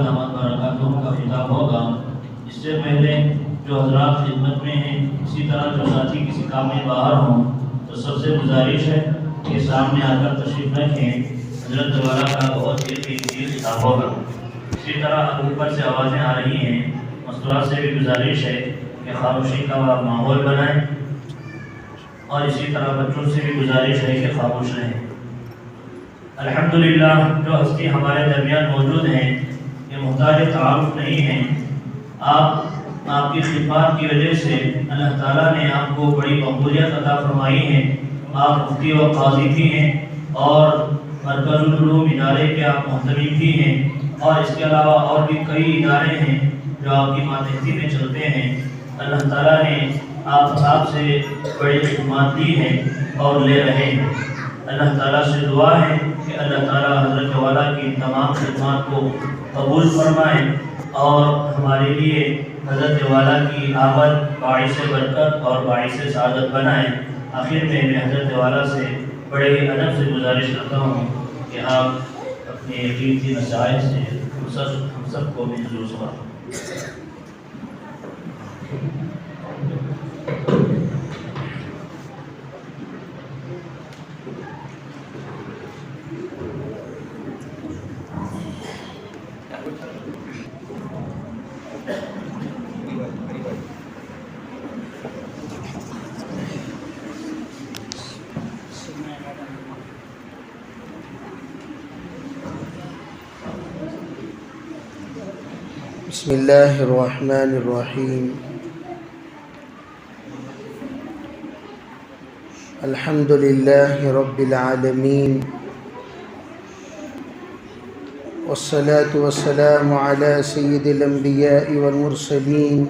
برکاتوں کا خطاب ہوگا۔ اس سے پہلے جو حضرات خدمت میں ہیں، اسی طرح جو ساتھی کسی کام میں باہر ہوں، تو سب سے گزارش ہے کہ سامنے آ کر تشریف رکھیں۔ حضرت والا کا بہت ہی خطاب ہوگا۔ اسی طرح اوپر سے آوازیں آ رہی ہیں، مستورات سے بھی گزارش ہے کہ خاموشی کا ماحول بنائیں، اور اسی طرح بچوں سے بھی گزارش ہے کہ خاموش رہیں۔ الحمدللہ جو ہستی ہمارے درمیان موجود ہیں، یہ محتاج تعارف نہیں ہیں۔ آپ کی خدمات کی وجہ سے اللہ تعالیٰ نے آپ کو بڑی مقبولیت عطا فرمائی ہے۔ آپ مفتی و قاضی بھی ہیں، اور مرکز العلوم ادارے کے آپ محتمل بھی ہیں، اور اس کے علاوہ اور بھی کئی ادارے ہیں جو آپ کی ماتحتی میں چلتے ہیں۔ اللہ تعالیٰ نے آپ سے بڑی خدمات دی ہیں اور لے رہے ہیں۔ اللہ تعالیٰ سے دعا ہے کہ اللہ تعالیٰ حضرت والا کی تمام خدمات کو قبول فرمائیں، اور ہمارے لیے حضرت والا کی آمد باعث برکت اور باعث سعادت بنائیں۔ آخر میں حضرت والا سے بڑے ہی ادب سے گزارش کرتا ہوں کہ آپ اپنے قیمتی نصائح سے ہم سب کو محظوظ فرمائیں۔ بسم اللہ الرحمن الرحیم۔ الحمد للہ رب العالمین، والصلاة والسلام علی سید الانبیاء والمرسلین،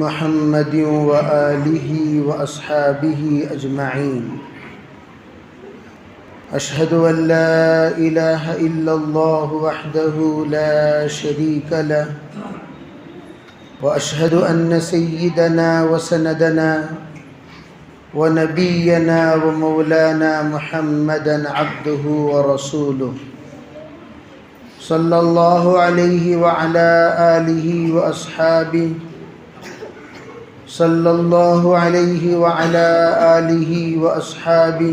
محمد وآلہ واصحابہ اجمعین۔ اشہد ان لا الہ الا اللہ وحدہ لا شریک لہ، واشہد ان سیدنا وسندنا ونبینا ومولانا محمدا عبدہ ورسولہ، صلی اللہ علیہ وعلی آلہ واصحابہ، صلی اللہ علیہ وعلی آلہ واصحابہ،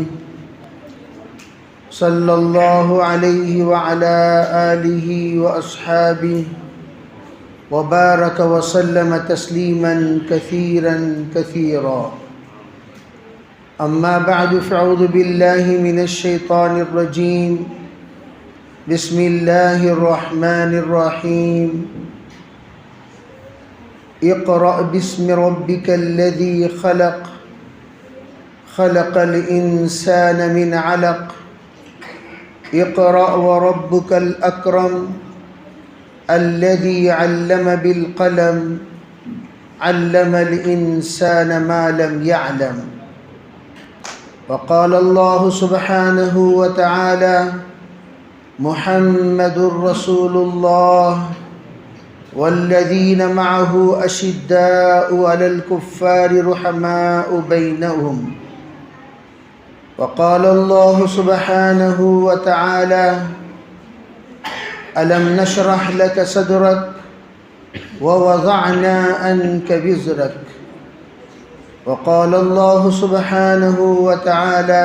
صلی اللہ علیہ وعلی آلہ واصحابہ، وبارک وسلم تسلیما کثیرا کثیرا۔ اما بعد فاعوذ باللہ من الشیطان الرجیم، بسم اللہ الرحمن الرحیم۔ اقرأ باسم ربک الذی خلق، خلق الانسان من علق، اقرأ وربك الأكرم الذي علم بالقلم، علم الإنسان ما لم يعلم۔ وقال الله سبحانه وتعالى: محمد رسول الله والذين معه أشداء على الكفار رحماء بينهم۔ وقال الله سبحانه وتعالى: ألم نشرح لك صدرك ووضعنا عنك وزرك۔ وقال الله سبحانه وتعالى: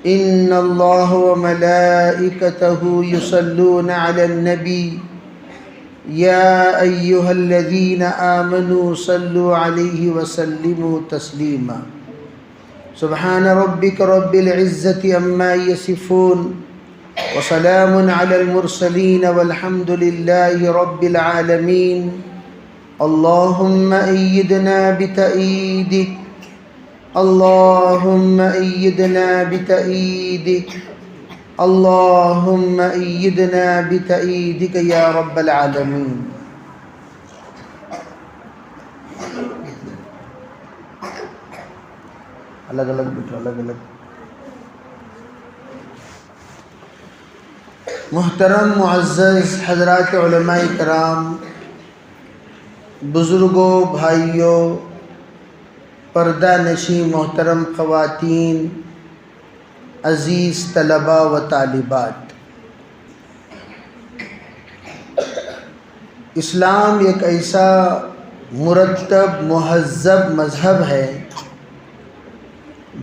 إن الله وملائكته يصلون على النبي يا أيها الذين آمنوا صلوا عليه وسلموا تسليما۔ سبحان ربك رب العزة عما يصفون، وسلام على المرسلين والحمد لله رب العالمين۔ اللهم أيدنا بتأييدك، اللهم أيدنا بتأييدك، اللهم أيدنا بتأييدك يا رب العالمين۔ الگ الگ بیٹھو، الگ الگ۔ محترم معزز حضرات علماء کرام، بزرگوں، بھائیوں، پردہ نشین محترم خواتین، عزیز طلباء و طالبات، اسلام ایک ایسا مرتب مہذب مذہب ہے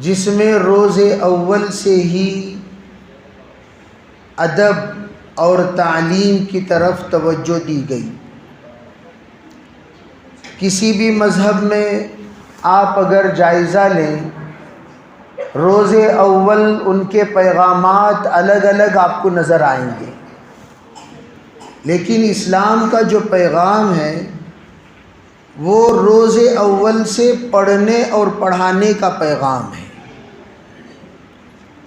جس میں روز اول سے ہی ادب اور تعلیم کی طرف توجہ دی گئی۔ کسی بھی مذہب میں آپ اگر جائزہ لیں، روز اول ان کے پیغامات الگ الگ آپ کو نظر آئیں گے، لیکن اسلام کا جو پیغام ہے وہ روز اول سے پڑھنے اور پڑھانے کا پیغام ہے،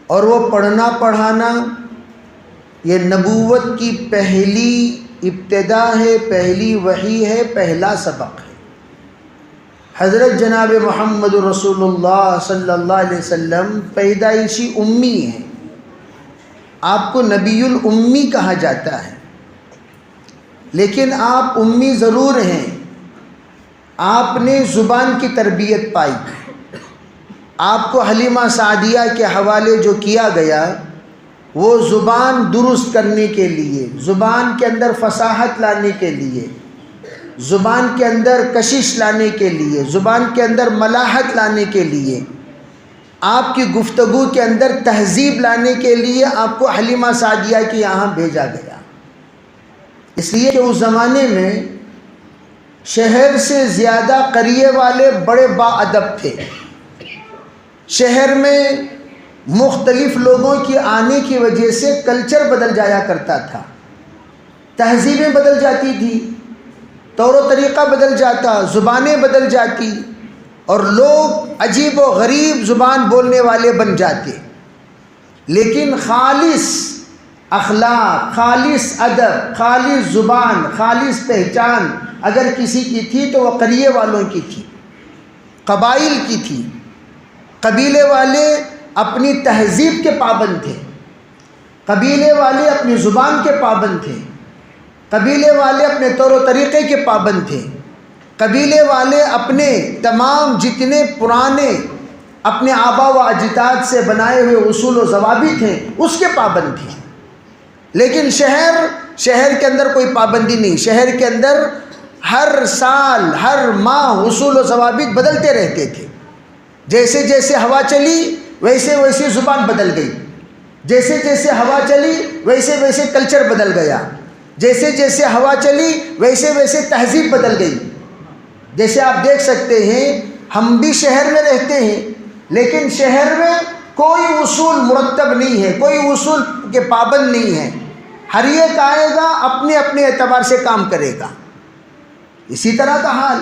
اور وہ پڑھنا پڑھانا یہ نبوت کی پہلی ابتدا ہے، پہلی وحی ہے، پہلا سبق ہے۔ حضرت جناب محمد رسول اللہ صلی اللہ علیہ وسلم پیدائشی امی ہیں، آپ کو نبی الامی کہا جاتا ہے، لیکن آپ امی ضرور ہیں، آپ نے زبان کی تربیت پائی۔ آپ کو حلیمہ سعدیہ کے حوالے جو کیا گیا وہ زبان درست کرنے کے لیے، زبان کے اندر فصاحت لانے کے لیے، زبان کے اندر کشش لانے کے لیے، زبان کے اندر ملاحت لانے کے لیے، آپ کی گفتگو کے اندر تہذیب لانے کے لیے آپ کو حلیمہ سعدیہ کے یہاں بھیجا گیا۔ اس لیے کہ اس زمانے میں شہر سے زیادہ قریے والے بڑے باادب تھے۔ شہر میں مختلف لوگوں کی آنے کی وجہ سے کلچر بدل جایا کرتا تھا، تہذیبیں بدل جاتی تھی، طور و طریقہ بدل جاتا، زبانیں بدل جاتی، اور لوگ عجیب و غریب زبان بولنے والے بن جاتے۔ لیکن خالص اخلاق، خالص ادب، خالص زبان، خالص پہچان اگر کسی کی تھی تو وہ قریے والوں کی تھی، قبائل کی تھی۔ قبیلے والے اپنی تہذیب کے پابند تھے، قبیلے والے اپنی زبان کے پابند تھے، قبیلے والے اپنے طور و طریقے کے پابند تھے، قبیلے والے اپنے تمام جتنے پرانے اپنے آبا و اجداد سے بنائے ہوئے اصول و ضوابط ہیں اس کے پابند تھے۔ لیکن شہر کے اندر کوئی پابندی نہیں، شہر کے اندر ہر سال ہر ماہ اصول و ضوابط بدلتے رہتے تھے۔ جیسے جیسے ہوا چلی ویسے ویسے زبان بدل گئی، جیسے جیسے ہوا چلی ویسے ویسے کلچر بدل گیا، جیسے جیسے ہوا چلی ویسے ویسے تہذیب بدل گئی۔ جیسے آپ دیکھ سکتے ہیں ہم بھی شہر میں رہتے ہیں، لیکن شہر میں کوئی اصول مرتب نہیں ہے، کوئی اصول کے پابند نہیں ہے، ہر ایک آئے گا اپنے اپنے اعتبار سے کام کرے گا۔ اسی طرح کا حال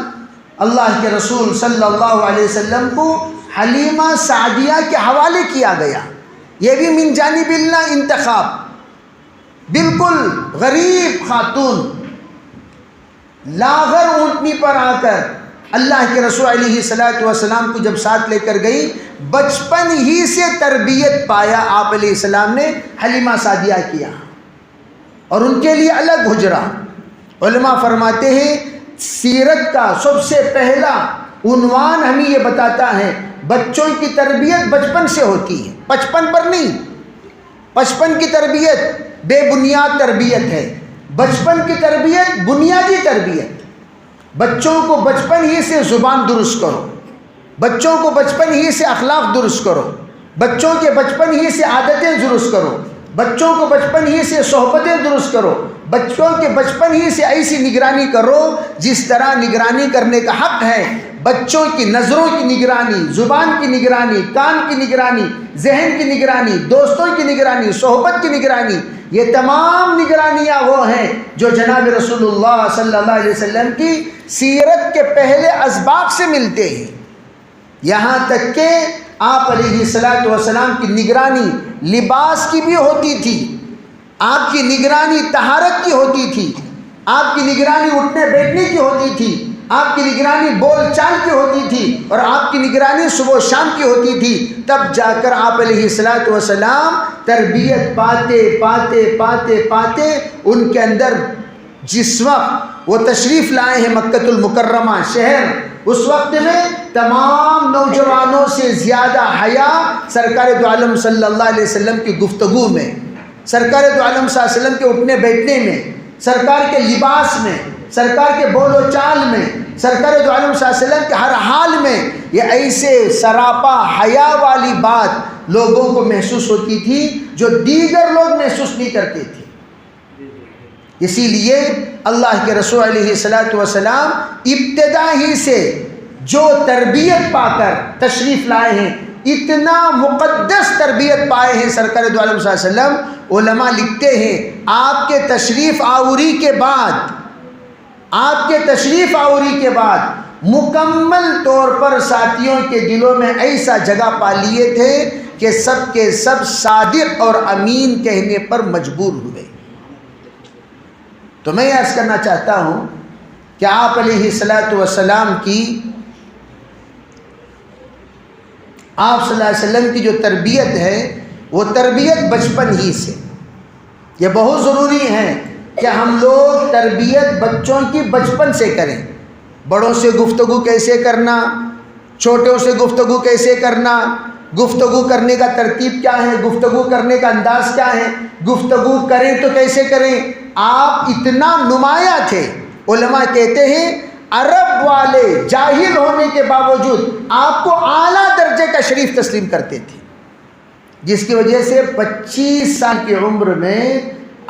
اللہ کے رسول صلی اللہ علیہ وسلم کو حلیمہ سعدیہ کے حوالے کیا گیا۔ یہ بھی من جانب اللہ انتخاب، بالکل غریب خاتون لاغر اونٹنی پر آ کر اللہ کے رسول علیہ الصلوۃ والسلام کو جب ساتھ لے کر گئی، بچپن ہی سے تربیت پایا آپ علیہ السلام نے حلیمہ سعدیہ کیا، اور ان کے لیے الگ حجرہ۔ علماء فرماتے ہیں سیرت کا سب سے پہلا عنوان ہمیں یہ بتاتا ہے بچوں کی تربیت بچپن سے ہوتی ہے، بچپن پر نہیں۔ بچپن کی تربیت بے بنیاد تربیت ہے، بچپن کی تربیت بنیادی تربیت۔ بچوں کو بچپن ہی سے زبان درست کرو، بچوں کو بچپن ہی سے اخلاق درست کرو، بچوں کے بچپن ہی سے عادتیں درست کرو، بچوں کو بچپن ہی سے صحبتیں درست کرو، بچوں کے بچپن ہی سے ایسی نگرانی کرو جس طرح نگرانی کرنے کا حق ہے۔ بچوں کی نظروں کی نگرانی، زبان کی نگرانی، کان کی نگرانی، ذہن کی نگرانی، دوستوں کی نگرانی، صحبت کی نگرانی، یہ تمام نگرانیاں وہ ہیں جو جناب رسول اللہ صلی اللہ علیہ وسلم کی سیرت کے پہلے اسباق سے ملتے ہیں۔ یہاں تک کہ آپ علیہ الصلوۃ والسلام کی نگرانی لباس کی بھی ہوتی تھی، آپ کی نگرانی طہارت کی ہوتی تھی، آپ کی نگرانی اٹھنے بیٹھنے کی ہوتی تھی، آپ کی نگرانی بول چال کی ہوتی تھی، اور آپ کی نگرانی صبح و شام کی ہوتی تھی۔ تب جا کر آپ علیہ الصلوۃ والسلام تربیت پاتے پاتے پاتے پاتے ان کے اندر جس وقت وہ تشریف لائے ہیں مکہ المکرمہ شہر، اس وقت میں تمام نوجوانوں سے زیادہ حیا سرکار دو عالم صلی اللہ علیہ وسلم کی گفتگو میں، سرکار دو عالم صلی اللہ علیہ وسلم کے اٹھنے بیٹھنے میں، سرکار کے لباس میں، سرکار کے بول و چال میں، سرکار دو عالم صلی اللہ علیہ وسلم کے ہر حال میں یہ ایسے سراپا حیا والی بات لوگوں کو محسوس ہوتی تھی جو دیگر لوگ محسوس نہیں کرتے تھے۔ اسی لیے اللہ کے رسول علیہ الصلوۃ والسلام ابتدا ہی سے جو تربیت پا کر تشریف لائے ہیں، اتنا مقدس تربیت پائے ہیں سرکار دو عالم صلی اللہ علیہ وسلم، علماء لکھتے ہیں آپ کے تشریف آوری کے بعد مکمل طور پر ساتھیوں کے دلوں میں ایسا جگہ پا لیے تھے کہ سب کے سب صادق اور امین کہنے پر مجبور ہوئے۔ تو میں عرض کرنا چاہتا ہوں کہ آپ علیہ الصلوۃ والسلام کی، آپ صلی اللہ علیہ وسلم کی جو تربیت ہے وہ تربیت بچپن ہی سے، یہ بہت ضروری ہے کہ ہم لوگ تربیت بچوں کی بچپن سے کریں۔ بڑوں سے گفتگو کیسے کرنا، چھوٹوں سے گفتگو کیسے کرنا، گفتگو کرنے کا ترتیب کیا ہے، گفتگو کرنے کا انداز کیا ہے، گفتگو کریں تو کیسے کریں۔ آپ اتنا نمایاں تھے، علماء کہتے ہیں عرب والے جاہل ہونے کے باوجود آپ کو اعلیٰ درجے کا شریف تسلیم کرتے تھے، جس کی وجہ سے 25 سال کی عمر میں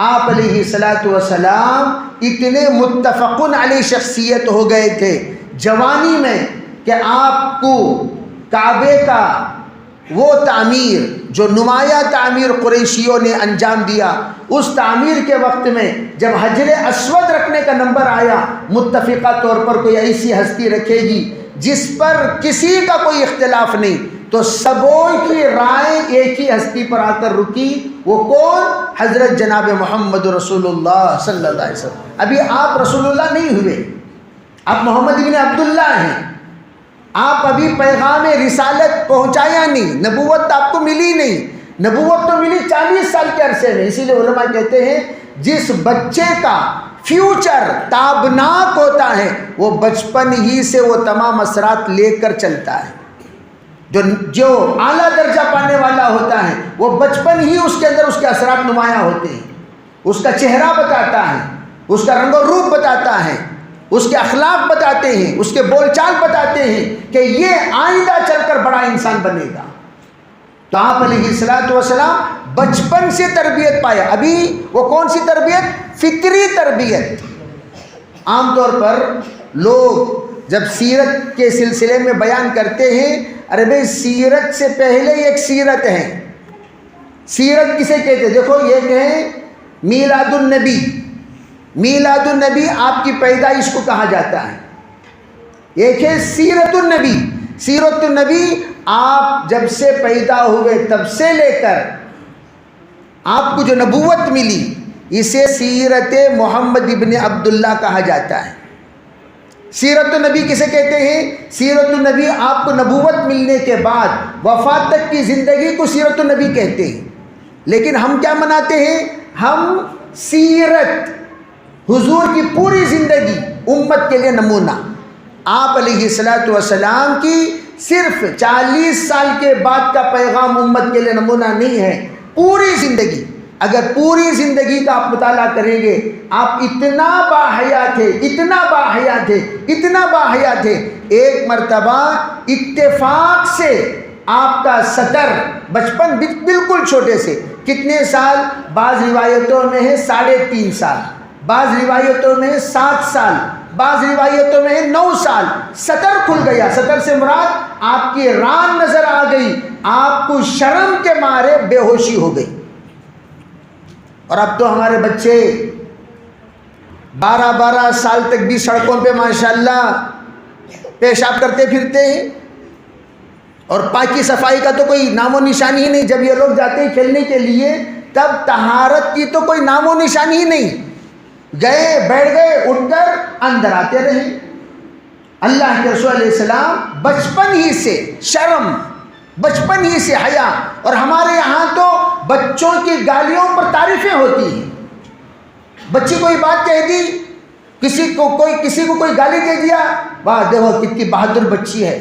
آپ علیہ الصلوۃ والسلام اتنے متفقن علیہ شخصیت ہو گئے تھے جوانی میں کہ آپ کو کعبے کا وہ تعمیر جو نمایاں تعمیر قریشیوں نے انجام دیا، اس تعمیر کے وقت میں جب حجر اسود رکھنے کا نمبر آیا، متفقہ طور پر کوئی ایسی ہستی رکھے گی جس پر کسی کا کوئی اختلاف نہیں، تو سبوں کی رائے ایک ہی ہستی پر آ کر رکی، وہ کون؟ حضرت جناب محمد رسول اللہ صلی اللہ علیہ وسلم۔ ابھی آپ رسول اللہ نہیں ہوئے، آپ محمد ابن عبداللہ ہیں، آپ ابھی پیغام رسالت پہنچایا نہیں، نبوت آپ کو ملی نہیں، نبوت تو ملی 40 سال کے عرصے میں۔ اسی لیے علماء کہتے ہیں جس بچے کا فیوچر تابناک ہوتا ہے وہ بچپن ہی سے وہ تمام اثرات لے کر چلتا ہے، جو اعلیٰ درجہ پانے والا ہوتا ہے وہ بچپن ہی اس کے اندر اس کے اثرات نمایاں ہوتے ہیں، اس کا چہرہ بتاتا ہے، اس کا رنگ و روپ بتاتا ہے، اس کے اخلاق بتاتے ہیں، اس کے بول چال بتاتے ہیں کہ یہ آئندہ چل کر بڑا انسان بنے گا۔ تو آپ علیہ الصلوۃ والسلام بچپن سے تربیت پایا۔ ابھی وہ کون سی تربیت؟ فطری تربیت۔ عام طور پر لوگ جب سیرت کے سلسلے میں بیان کرتے ہیں، ارے بھائی سیرت سے پہلے ایک سیرت ہے۔ سیرت کسے کہتے ہیں؟ دیکھو یہ کہیں میلاد النبی، میلاد النبی آپ کی پیدائش کو کہا جاتا ہے۔ ایک ہے سیرت النبی، سیرت النبی آپ جب سے پیدا ہوئے تب سے لے کر آپ کو جو نبوت ملی، اسے سیرت محمد ابن عبداللہ کہا جاتا ہے۔ سیرت النبی کسے کہتے ہیں؟ سیرت النبی آپ کو نبوت ملنے کے بعد وفات تک کی زندگی کو سیرت النبی کہتے ہیں، لیکن ہم کیا مناتے ہیں؟ ہم سیرت، حضور کی پوری زندگی امت کے لیے نمونہ۔ آپ علیہ الصلوۃ والسلام کی صرف 40 سال کے بعد کا پیغام امت کے لیے نمونہ نہیں ہے، پوری زندگی۔ اگر پوری زندگی کا آپ مطالعہ کریں گے، آپ اتنا باحیا تھے، اتنا باحیا تھے، اتنا باحیا تھے، ایک مرتبہ اتفاق سے آپ کا سطر بچپن بالکل چھوٹے سے، کتنے سال؟ بعض روایتوں میں ہے 3.5 سال، بعض روایتوں میں ہے 7 سال، بعض روایتوں میں ہے 9 سال، سطر کھل گیا۔ سطر سے مراد آپ کی ران نظر آ گئی، آپ کو شرم کے مارے بے ہوشی ہو گئی۔ اور اب تو ہمارے بچے 12 سال تک بھی سڑکوں پہ ماشاءاللہ پیشاب کرتے پھرتے ہیں، اور پاکی صفائی کا تو کوئی نام و نشانی ہی نہیں۔ جب یہ لوگ جاتے ہیں کھیلنے کے لیے تب طہارت کی تو کوئی نام و نشانی ہی نہیں، گئے بیٹھ گئے، اٹھ کر اندر آتے رہے۔ اللہ کے رسول علیہ السلام بچپن ہی سے شرم، بچپن ہی سے حیا، اور ہمارے یہاں تو بچوں کی گالیوں پر تعریفیں ہوتی ہیں۔ بچی کوئی بات کہہ دی، کسی کو کوئی گالی دے دیا، واہ دیکھو کتنی بہادر بچی ہے،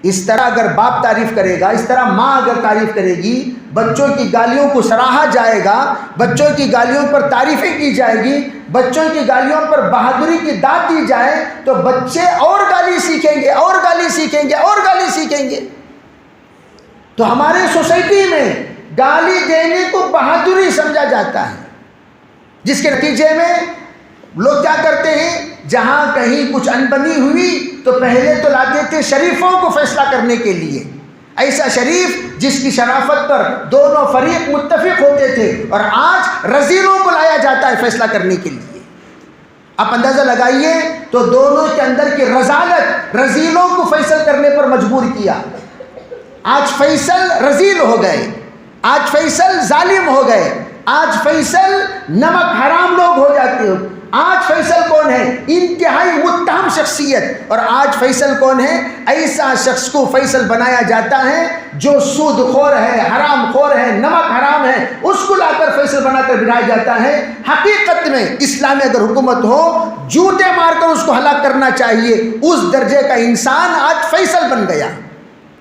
اس طرح اگر باپ تعریف کرے گا، اس طرح ماں اگر تعریف کرے گی، بچوں کی گالیوں کو سراہا جائے گا، بچوں کی گالیوں پر تعریفیں کی جائے گی، بچوں کی گالیوں پر بہادری کی داد دی جائے، تو بچے اور گالی سیکھیں گے، اور گالی سیکھیں گے، اور گالی سیکھیں گے۔ تو ہمارے سوسائٹی میں گالی دینے کو بہادری سمجھا جاتا ہے، جس کے نتیجے میں لوگ کیا کرتے ہیں، جہاں کہیں کچھ انبنی ہوئی تو پہلے تو لاتے تھے شریفوں کو فیصلہ کرنے کے لیے، ایسا شریف جس کی شرافت پر دونوں فریق متفق ہوتے تھے، اور آج رذیلوں کو لایا جاتا ہے فیصلہ کرنے کے لیے۔ آپ اندازہ لگائیے تو دونوں کے اندر کی رذالت رذیلوں کو فیصل کرنے پر مجبور کیا۔ آج فیصل رذیل ہو گئے، آج فیصل ظالم ہو گئے، آج فیصل نمک حرام لوگ ہو جاتے ہو۔ آج فیصل کون ہے؟ انتہائی متہم شخصیت۔ اور آج فیصل کون ہے؟ ایسا شخص کو فیصل بنایا جاتا ہے جو سود خور ہے، حرام خور ہے، نمک حرام ہے، اس کو لا کر فیصل بنا کر بنایا جاتا ہے۔ حقیقت میں اسلام میں اگر حکومت ہو، جوتے مار کر اس کو ہلاک کرنا چاہیے۔ اس درجے کا انسان آج فیصل بن گیا۔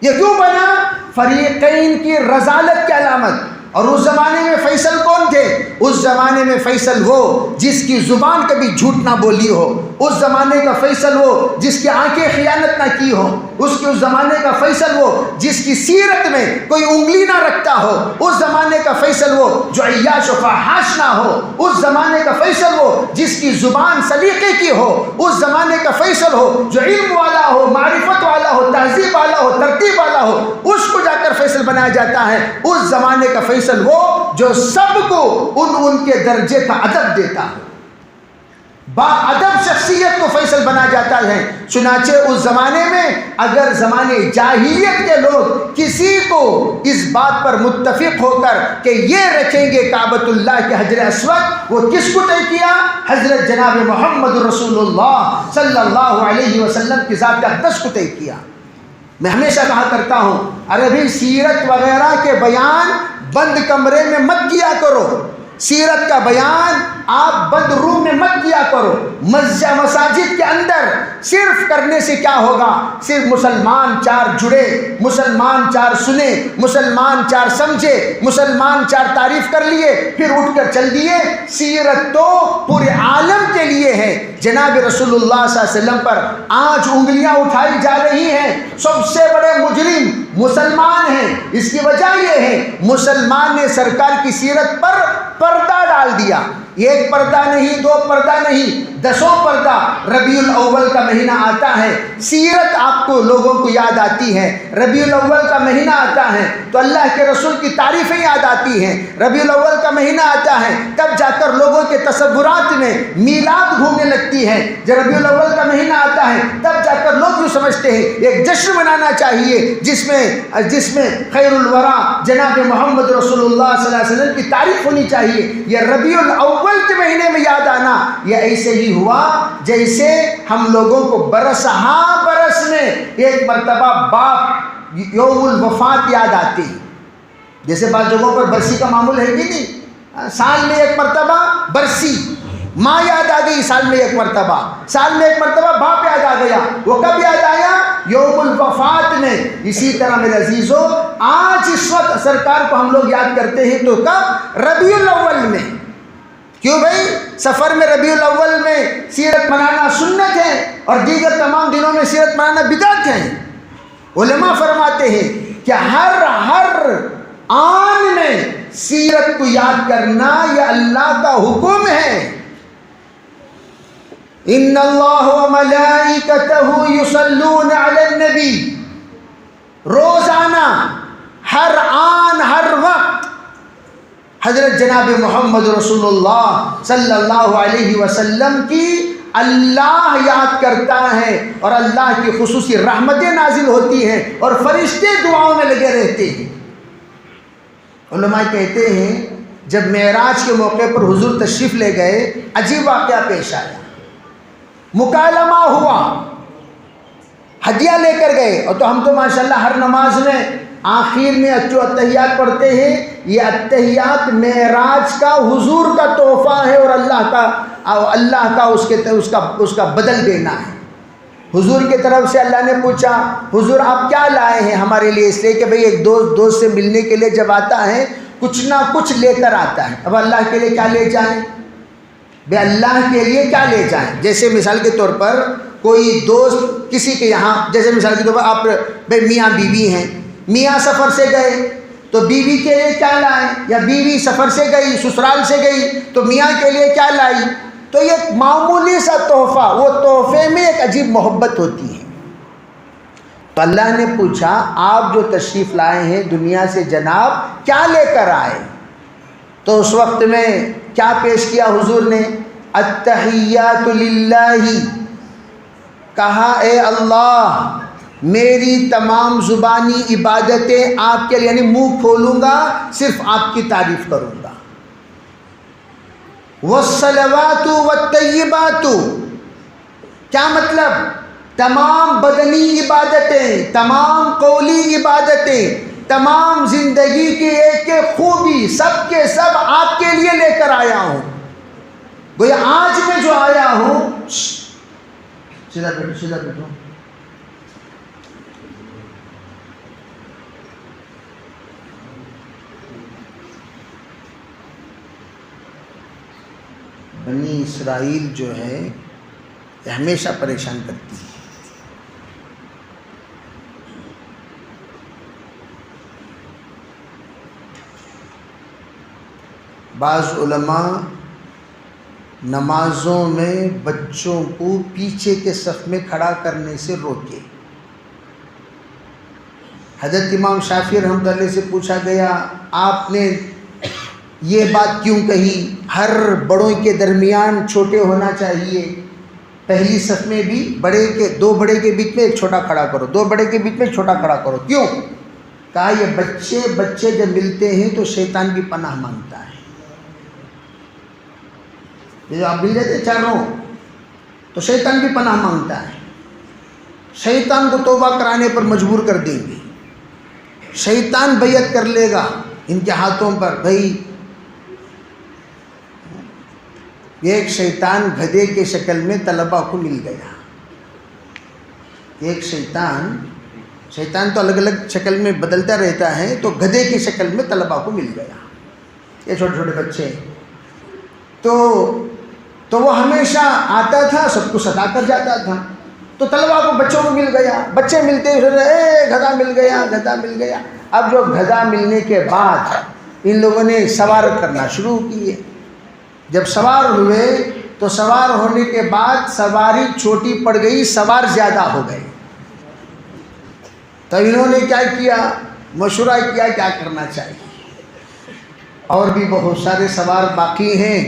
یہ کیوں بنا؟ فریقین کی رذالت کی علامت۔ اور اس زمانے میں فیصل کون تھے؟ اس زمانے میں فیصل وہ جس کی زبان کبھی جھوٹ نہ بولی ہو، اس زمانے کا فیصل وہ جس کی آنکھیں خیانت نہ کی ہو، اس زمانے کا فیصل وہ جس کی سیرت میں کوئی انگلی نہ رکھتا ہو، اس زمانے کا فیصل وہ جو عیاش و فحاش نہ ہو، اس زمانے کا فیصل وہ جس کی زبان سلیقے کی ہو، اس زمانے کا فیصل ہو جو علم والا ہو، معرفت والا ہو، تہذیب والا ہو، ترتیب والا ہو، اس کو جا کر فیصل بنایا جاتا ہے۔ اس زمانے کا فیصل وہ جو سب کو ان کے درجے کا ادب دیتا ہے، با ادب شخصیت کو فیصل بنا جاتا ہے۔ چنانچہ اس زمانے میں اگر زمانے جاہلیت کے لوگ کسی کو اس بات پر متفق ہو کر کہ یہ رکھیں گے کعبۃ اللہ کے حجر اسود، وہ کس کو طے کیا؟ حضرت جناب محمد رسول اللہ صلی اللہ علیہ وسلم کی ذات اقدس کو طے کیا۔ میں ہمیشہ کہا کرتا ہوں، عربی سیرت وغیرہ کے بیان بند کمرے میں مت کیا کرو، سیرت کا بیان آپ بند روم میں مت کیا کرو۔ مساجد کے اندر صرف کرنے سے کیا ہوگا؟ صرف مسلمان چار جڑے، مسلمان چار سنے، مسلمان چار سمجھے، مسلمان چار تعریف کر لیے، پھر اٹھ کر چل دیے۔ سیرت تو پورے عالم کے لیے ہے۔ جناب رسول اللہ صلی اللہ علیہ وسلم پر آج انگلیاں اٹھائی جا رہی ہیں، سب سے بڑے مجرم مسلمان ہیں۔ اس کی وجہ یہ ہے مسلمان نے سرکار کی سیرت پر پردہ ڈال دیا۔ ایک پردہ نہیں، دو پردہ نہیں، 10 پردہ۔ ربیع الاول کا مہینہ آتا ہے، سیرت آپ کو لوگوں کو یاد آتی ہے۔ ربیع الاول کا مہینہ آتا ہے تو اللہ کے رسول کی تعریفیں یاد آتی ہیں۔ ربیع الاول کا مہینہ آتا ہے تب جا کر لوگوں کے تصورات میں میلاد گھومنے لگتی ہے۔ جب ربیع الاول کا مہینہ آتا ہے تب جا کر لوگ جو سمجھتے ہیں ایک جشن منانا چاہیے جس میں خیر الورا جناب محمد رسول اللہ صلی اللہ علیہ وسلم کی تعریف ہونی چاہیے۔ یہ ربیع الاول کے مہینے میں یاد آنا یہ ایسے ہی ہوا جیسے ہم لوگوں کو برس میں ایک مرتبہ باپ یوم الوفات یاد آتی ہے۔ جیسے بعض جگہوں پر برسی کا معمول ہے کہ نہیں، سال میں ایک مرتبہ برسی، ماں یاد آ گئی سال میں ایک مرتبہ، سال میں ایک مرتبہ باپ یاد آ گیا۔ وہ کب یاد آیا؟ یوم الوفات میں۔ اسی طرح میرے عزیزو آج اس وقت سرکار کو ہم لوگ یاد کرتے ہیں تو کب؟ ربیع الاول میں۔ کیوں بھائی؟ سفر میں ربیع الاول میں سیرت منانا سنت ہے اور دیگر تمام دنوں میں سیرت منانا بدعت ہے۔ علماء فرماتے ہیں کہ ہر آن میں سیرت کو یاد کرنا یہ اللہ کا حکم ہے۔ ان اللہ وملائکتہ یصلون علی النبی، روزانہ ہر آن ہر وقت حضرت جناب محمد رسول اللہ صلی اللہ علیہ وسلم کی اللہ یاد کرتا ہے اور اللہ کی خصوصی رحمتیں نازل ہوتی ہیں اور فرشتے دعاؤں میں لگے رہتے ہیں۔ علماء کہتے ہیں جب معراج کے موقع پر حضور تشریف لے گئے، عجیب واقعہ پیش آیا، مکالمہ ہوا، ہدیہ لے کر گئے۔ اور تو ہم تو ماشاءاللہ ہر نماز میں آخر میں جو اتحیات پڑھتے ہیں، یہ اتحیات معراج کا حضور کا تحفہ ہے اور اللہ کا اس کا بدل دینا ہے۔ حضور کی طرف سے اللہ نے پوچھا حضور آپ کیا لائے ہیں ہمارے لیے؟ اس لیے کہ بھئی ایک دوست سے ملنے کے لیے جب آتا ہے کچھ نہ کچھ لے کر آتا ہے. اب اللہ کے لیے کیا لے جائیں؟ بے اللہ کے لیے کیا لے جائیں؟ جیسے مثال کے طور پر کوئی دوست کسی کے یہاں، جیسے مثال کے طور پر آپ بھئی میاں بیوی ہیں، میاں سفر سے گئے تو بیوی کے لیے کیا لائیں؟ یا بیوی سفر سے گئی، سسرال سے گئی تو میاں کے لیے کیا لائی؟ تو یہ ایک معمولی سا تحفہ، وہ تحفے میں ایک عجیب محبت ہوتی ہے. تو اللہ نے پوچھا آپ جو تشریف لائے ہیں دنیا سے جناب کیا لے کر آئے؟ تو اس وقت میں کیا پیش کیا حضور نے؟ التحیات للہ. کہا اے اللہ میری تمام زبانی عبادتیں آپ کے لیے، یعنی منہ کھولوں گا صرف آپ کی تعریف کروں گا. والصلوات والطیبات، کیا مطلب؟ تمام بدنی عبادتیں، تمام قولی عبادتیں، تمام زندگی کی ایک ایک خوبی سب کے سب آپ کے لیے لے کر آیا ہوں. گویا آج میں جو آیا ہوں، سیدھا بیٹھو سیدھا بیٹھو، بنی اسرائیل جو ہے یہ ہمیشہ پریشان کرتی ہے. بعض علماء نمازوں میں بچوں کو پیچھے کے صف میں کھڑا کرنے سے روکے. حضرت امام شافعی رحمۃ اللہ سے پوچھا گیا آپ نے یہ بات کیوں کہی؟ ہر بڑوں کے درمیان چھوٹے ہونا چاہیے، پہلی صف میں بھی دو بڑے کے بیچ میں ایک چھوٹا کھڑا کرو، دو بڑے کے بیچ میں ایک چھوٹا کھڑا کرو. کیوں؟ کہا یہ بچے جب ملتے ہیں تو شیطان بھی پناہ مانگتا ہے. یہ جو آپ مل جاتے چاروں تو شیطان بھی پناہ مانگتا ہے. شیطان کو توبہ کرانے پر مجبور کر دیں گے، شیطان بیعت کر لے گا ان کے ہاتھوں پر. بھائی یہ ایک شیطان گدھے کے شکل میں طلبہ کو مل گیا. ایک شیطان تو الگ الگ شکل میں بدلتا رہتا ہے، تو گدھے کی شکل میں طلبہ کو مل گیا. یہ چھوٹے چھوٹے بچے تو وہ ہمیشہ آتا تھا، سب کو ستا کر جاتا تھا. تو طلبہ کو بچوں کو مل گیا، بچے ملتے اے گدھا مل گیا، گدھا مل گیا. اب جو گدھا ملنے کے بعد ان لوگوں نے سوار کرنا شروع کیے. جب سوار ہوئے تو سوار ہونے کے بعد سواری چھوٹی پڑ گئی، سوار زیادہ ہو گئے. تو انہوں نے کیا کیا؟ مشورہ کیا کیا کرنا چاہیے. اور بھی بہت سارے سوار باقی ہیں،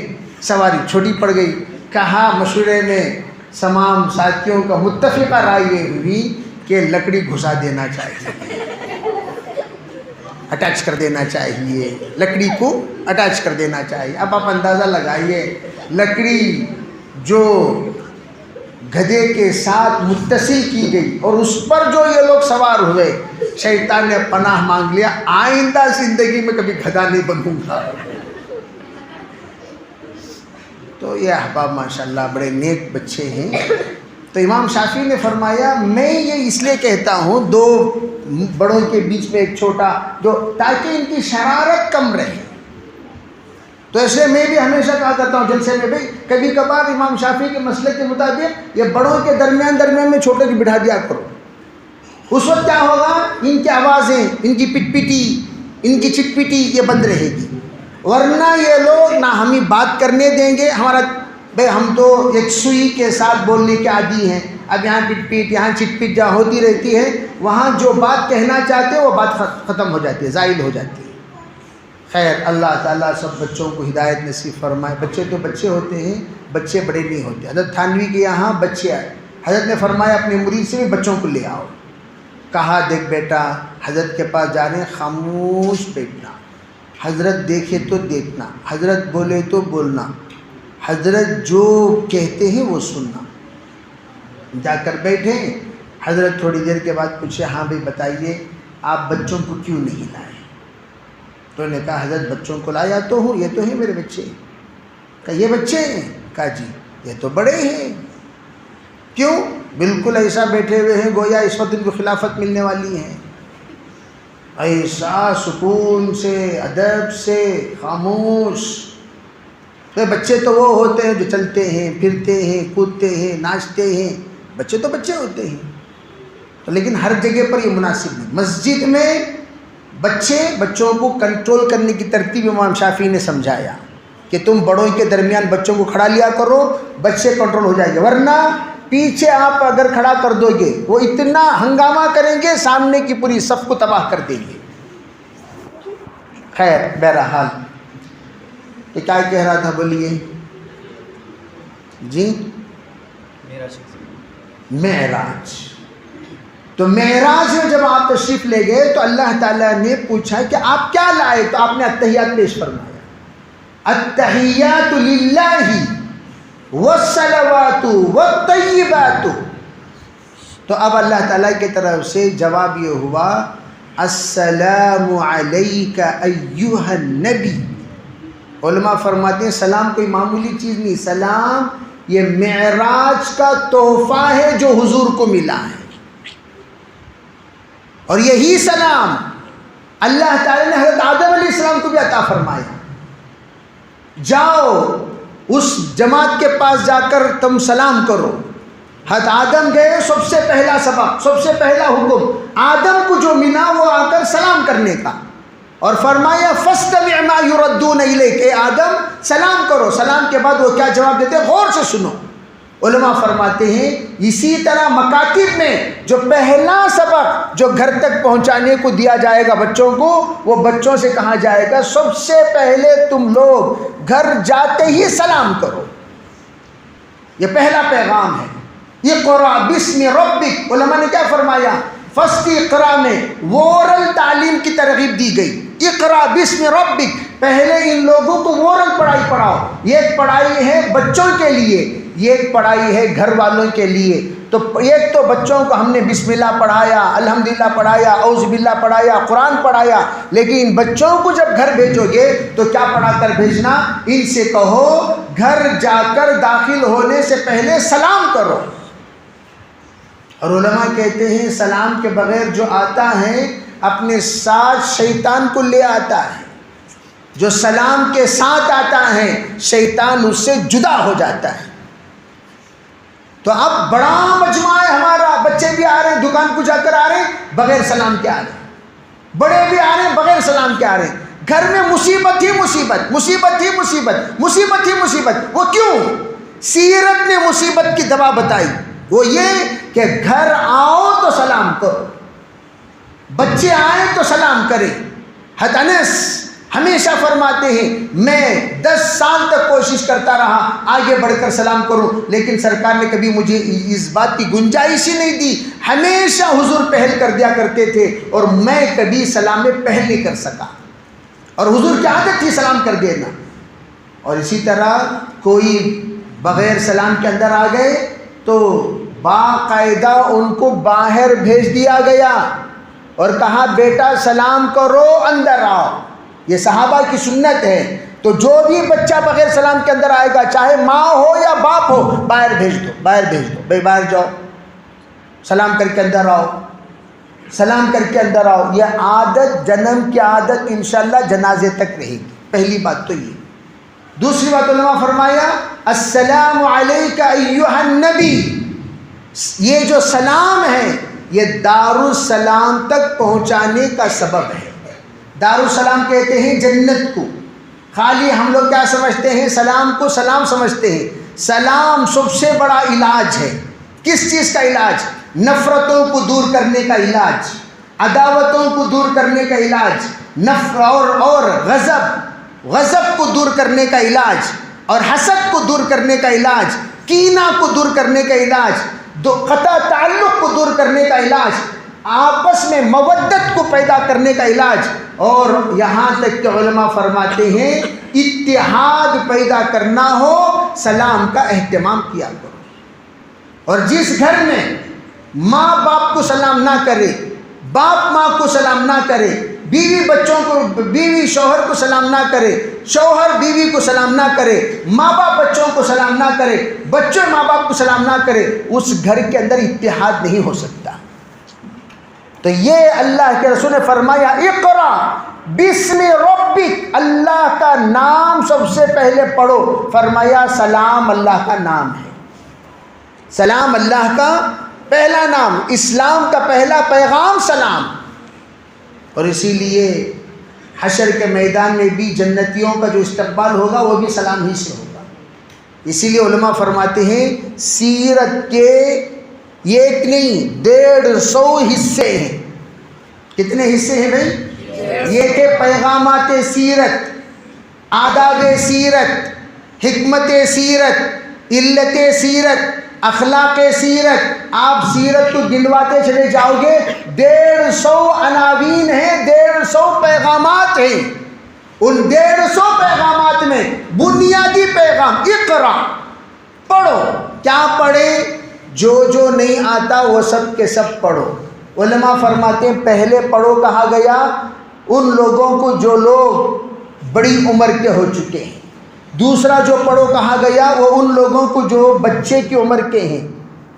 سواری چھوٹی پڑ گئی. کہا مشورے میں تمام ساتھیوں کا متفقہ رائے یہ ہوئی کہ لکڑی گھسا دینا چاہیے، اٹیچ کر دینا چاہیے، لکڑی کو اٹیچ کر دینا چاہیے. اب آپ اندازہ لگائیے لکڑی جو گدھے کے ساتھ متصل کی گئی اور اس پر جو یہ لوگ سوار ہوئے، شیطان نے پناہ مانگ لیا آئندہ زندگی میں کبھی گدھا نہیں بنوں گا. تو یہ احباب ماشاءاللہ بڑے نیک بچے ہیں. تو امام شافعی نے فرمایا میں یہ اس لیے کہتا ہوں دو بڑوں کے بیچ میں ایک چھوٹا، جو تاکہ ان کی شرارت کم رہے. تو ایسے میں بھی ہمیشہ کہا کرتا ہوں جلسے میں، بھائی کبھی کبھار امام شافعی کے مسئلے کے مطابق یہ بڑوں کے درمیان میں چھوٹے کی بٹھا دیا کرو. اس وقت کیا ہوگا؟ ان کی آوازیں، ان کی پٹ پٹی، ان کی چٹ پٹی یہ بند رہے گی. ورنہ یہ لوگ نہ ہمیں بات کرنے دیں گے. ہمارا بھائی ہم تو ایک سوئی کے ساتھ بولنے کے عادی ہیں. اب یہاں پٹ پیٹ، یہاں چٹ پٹ جہاں ہوتی رہتی ہے، وہاں جو بات کہنا چاہتے ہیں وہ بات ختم ہو جاتی ہے، زائل ہو جاتی ہے. خیر اللہ تعالیٰ سب بچوں کو ہدایت نصیب فرمائے. بچے تو بچے ہوتے ہیں، بچے بڑے نہیں ہوتے. حضرت تھانوی کے یہاں بچے آئے، حضرت نے فرمایا اپنے مرید سے بھی بچوں کو لے آؤ. کہا دیکھ بیٹا حضرت کے پاس جا رہے ہیں، خاموش بیٹھنا، حضرت دیکھے تو دیکھنا، حضرت بولے تو بولنا، حضرت جو کہتے ہیں وہ سننا. جا کر بیٹھے. حضرت تھوڑی دیر کے بعد پوچھے ہاں بھائی بتائیے آپ بچوں کو کیوں نہیں لائے؟ تو انہوں نے کہا حضرت بچوں کو لایا تو ہوں، یہ تو ہیں میرے بچے. کہا یہ بچے ہیں؟ کہا جی یہ تو بڑے ہیں. کیوں؟ بالکل ایسا بیٹھے ہوئے ہیں گویا اس وقت ان کو خلافت ملنے والی ہے، ایسا سکون سے، ادب سے، خاموش۔ بچے تو وہ ہوتے ہیں جو چلتے ہیں، پھرتے ہیں، کودتے ہیں، ناچتے ہیں، بچے تو بچے ہوتے ہیں، تو لیکن ہر جگہ پر یہ مناسب نہیں۔ مسجد میں بچوں کو کنٹرول کرنے کی ترتیب امام شافعی نے سمجھایا کہ تم بڑوں کے درمیان بچوں کو کھڑا لیا کرو، بچے کنٹرول ہو جائیں گے، ورنہ پیچھے آپ اگر کھڑا کر دو گے وہ اتنا ہنگامہ کریں گے سامنے کی پوری صف کو تباہ کر دیں گے۔ خیر بہرحال یہ کیا کہہ رہا تھا بولیے جی؟ معراج۔ تو معراج میں جب آپ تشریف لے گئے تو اللہ تعالیٰ نے پوچھا کہ آپ کیا لائے، تو آپ نے التحیات پیش فرمایا، التحیات للہ والصلوات والطیبات۔ تو اب اللہ تعالیٰ کی طرف سے جواب یہ ہوا، السلام علیک ایہا النبی۔ علماء فرماتے ہیں سلام کوئی معمولی چیز نہیں، سلام یہ معراج کا تحفہ ہے جو حضور کو ملا ہے، اور یہی سلام اللہ تعالیٰ نے حضرت آدم علیہ السلام کو بھی عطا فرمایا۔ جاؤ اس جماعت کے پاس جا کر تم سلام کرو۔ حضرت آدم گئے، سب سے پہلا سبق، سب سے پہلا حکم آدم کو جو ملا وہ آ کر سلام کرنے کا، اور فرمایا فاستمع ما یردون الیک، اے آدم سلام کرو۔ سلام کے بعد وہ کیا جواب دیتے غور سے سنو۔ علماء فرماتے ہیں اسی طرح مکاتب میں جو پہلا سبق جو گھر تک پہنچانے کو دیا جائے گا بچوں کو، وہ بچوں سے کہا جائے گا سب سے پہلے تم لوگ گھر جاتے ہی سلام کرو۔ یہ پہلا پیغام ہے۔ اقرأ باسم ربک، علماء نے کیا فرمایا؟ فصل اقرا میں وورل تعلیم کی ترغیب دی گئی۔ اقرأ باسم ربک، پہلے ان لوگوں کو وورل پڑھائی پڑھاؤ۔ یہ ایک پڑھائی ہے بچوں کے لیے، یہ ایک پڑھائی ہے گھر والوں کے لیے۔ تو ایک تو بچوں کو ہم نے بسم اللہ پڑھایا، الحمدللہ پڑھایا، اعوذ باللہ پڑھایا، قرآن پڑھایا، لیکن بچوں کو جب گھر بھیجو گے تو کیا پڑھا کر بھیجنا؟ ان سے کہو گھر جا کر داخل ہونے سے پہلے سلام کرو۔ اور علماء کہتے ہیں سلام کے بغیر جو آتا ہے اپنے ساتھ شیطان کو لے آتا ہے، جو سلام کے ساتھ آتا ہے شیطان اس سے جدا ہو جاتا ہے۔ تو اب بڑا مجموعہ ہے ہمارا، بچے بھی آ رہے ہیں، دکان کو جا کر آ رہے ہیں بغیر سلام کے آ رہے ہیں، بڑے بھی آ رہے ہیں بغیر سلام کے آ رہے ہیں، گھر میں مصیبت ہی مصیبت، مصیبت ہی مصیبت، مصیبت ہی مصیبت۔ وہ کیوں؟ سیرت نے مصیبت کی دوا بتائی، وہ یہ کہ گھر آؤ تو سلام کرو، بچے آئیں تو سلام کریں۔ حضرت انس ہمیشہ فرماتے ہیں میں 10 سال تک کوشش کرتا رہا آگے بڑھ کر سلام کروں، لیکن سرکار نے کبھی مجھے اس بات کی گنجائش ہی نہیں دی، ہمیشہ حضور پہل کر دیا کرتے تھے اور میں کبھی سلام میں پہل نہیں کر سکا، اور حضور کی عادت تھی سلام کر دینا۔ اور اسی طرح کوئی بغیر سلام کے اندر آ گئے تو باقاعدہ ان کو باہر بھیج دیا گیا اور کہا بیٹا سلام کرو اندر آؤ۔ یہ صحابہ کی سنت ہے۔ تو جو بھی بچہ بغیر سلام کے اندر آئے گا، چاہے ماں ہو یا باپ ہو، باہر بھیج دو، باہر بھیج دو، بھائی باہر جاؤ، سلام کر کے اندر آؤ، سلام کر کے اندر آؤ۔ یہ عادت جنم کی عادت انشاءاللہ جنازے تک رہے گی۔ پہلی بات تو یہ۔ دوسری بات علماء فرمایا السلام علیک ایھا النبی، یہ جو سلام ہے یہ دارالسلام تک پہنچانے کا سبب ہے۔ دارالسلام کہتے ہیں جنت کو۔ خالی ہم لوگ کیا سمجھتے ہیں؟ سلام کو سلام سمجھتے ہیں۔ سلام سب سے بڑا علاج ہے۔ کس چیز کا علاج؟ نفرتوں کو دور کرنے کا علاج، عداوتوں کو دور کرنے کا علاج، اور غضب کو دور کرنے کا علاج، اور حسد کو دور کرنے کا علاج، کینہ کو دور کرنے کا علاج، قطع تعلق کو دور کرنے کا علاج، آپس میں مودت کو پیدا کرنے کا علاج، اور یہاں تک کہ علماء فرماتے ہیں اتحاد پیدا کرنا ہو سلام کا اہتمام کیا کرو۔ اور جس گھر میں ماں باپ کو سلام نہ کرے، باپ ماں کو سلام نہ کرے، بیوی بچوں کو، بیوی شوہر کو سلام نہ کرے، شوہر بیوی کو سلام نہ کرے، ماں باپ بچوں کو سلام نہ کرے، بچے ماں باپ کو سلام نہ کرے، اس گھر کے اندر اتحاد نہیں ہو سکتا۔ تو یہ اللہ کے رسول نے فرمایا اقرا بسم ربک، اللہ کا نام سب سے پہلے پڑھو۔ فرمایا سلام اللہ کا نام ہے، سلام اللہ کا پہلا نام، اسلام کا پہلا پیغام سلام۔ اور اسی لیے حشر کے میدان میں بھی جنتیوں کا جو استقبال ہوگا وہ بھی سلام ہی سے ہوگا۔ اسی لیے علماء فرماتے ہیں سیرت کے ایک نہیں 150 حصے ہیں۔ کتنے حصے ہیں بھائی؟ یہ کہ پیغامات سیرت، آداب سیرت، حکمت سیرت، علت سیرت، اخلاق سیرت، آپ سیرت کو گنواتے چلے جاؤ گے 150 عناوین ہیں، 150 پیغامات ہیں۔ ان 150 پیغامات میں بنیادی پیغام اقرا، پڑھو۔ کیا پڑھے؟ جو نہیں آتا وہ سب کے سب پڑھو۔ علماء فرماتے ہیں پہلے پڑھو کہا گیا ان لوگوں کو جو لوگ بڑی عمر کے ہو چکے ہیں، دوسرا جو پڑھو کہا گیا وہ ان لوگوں کو جو بچے کی عمر کے ہیں۔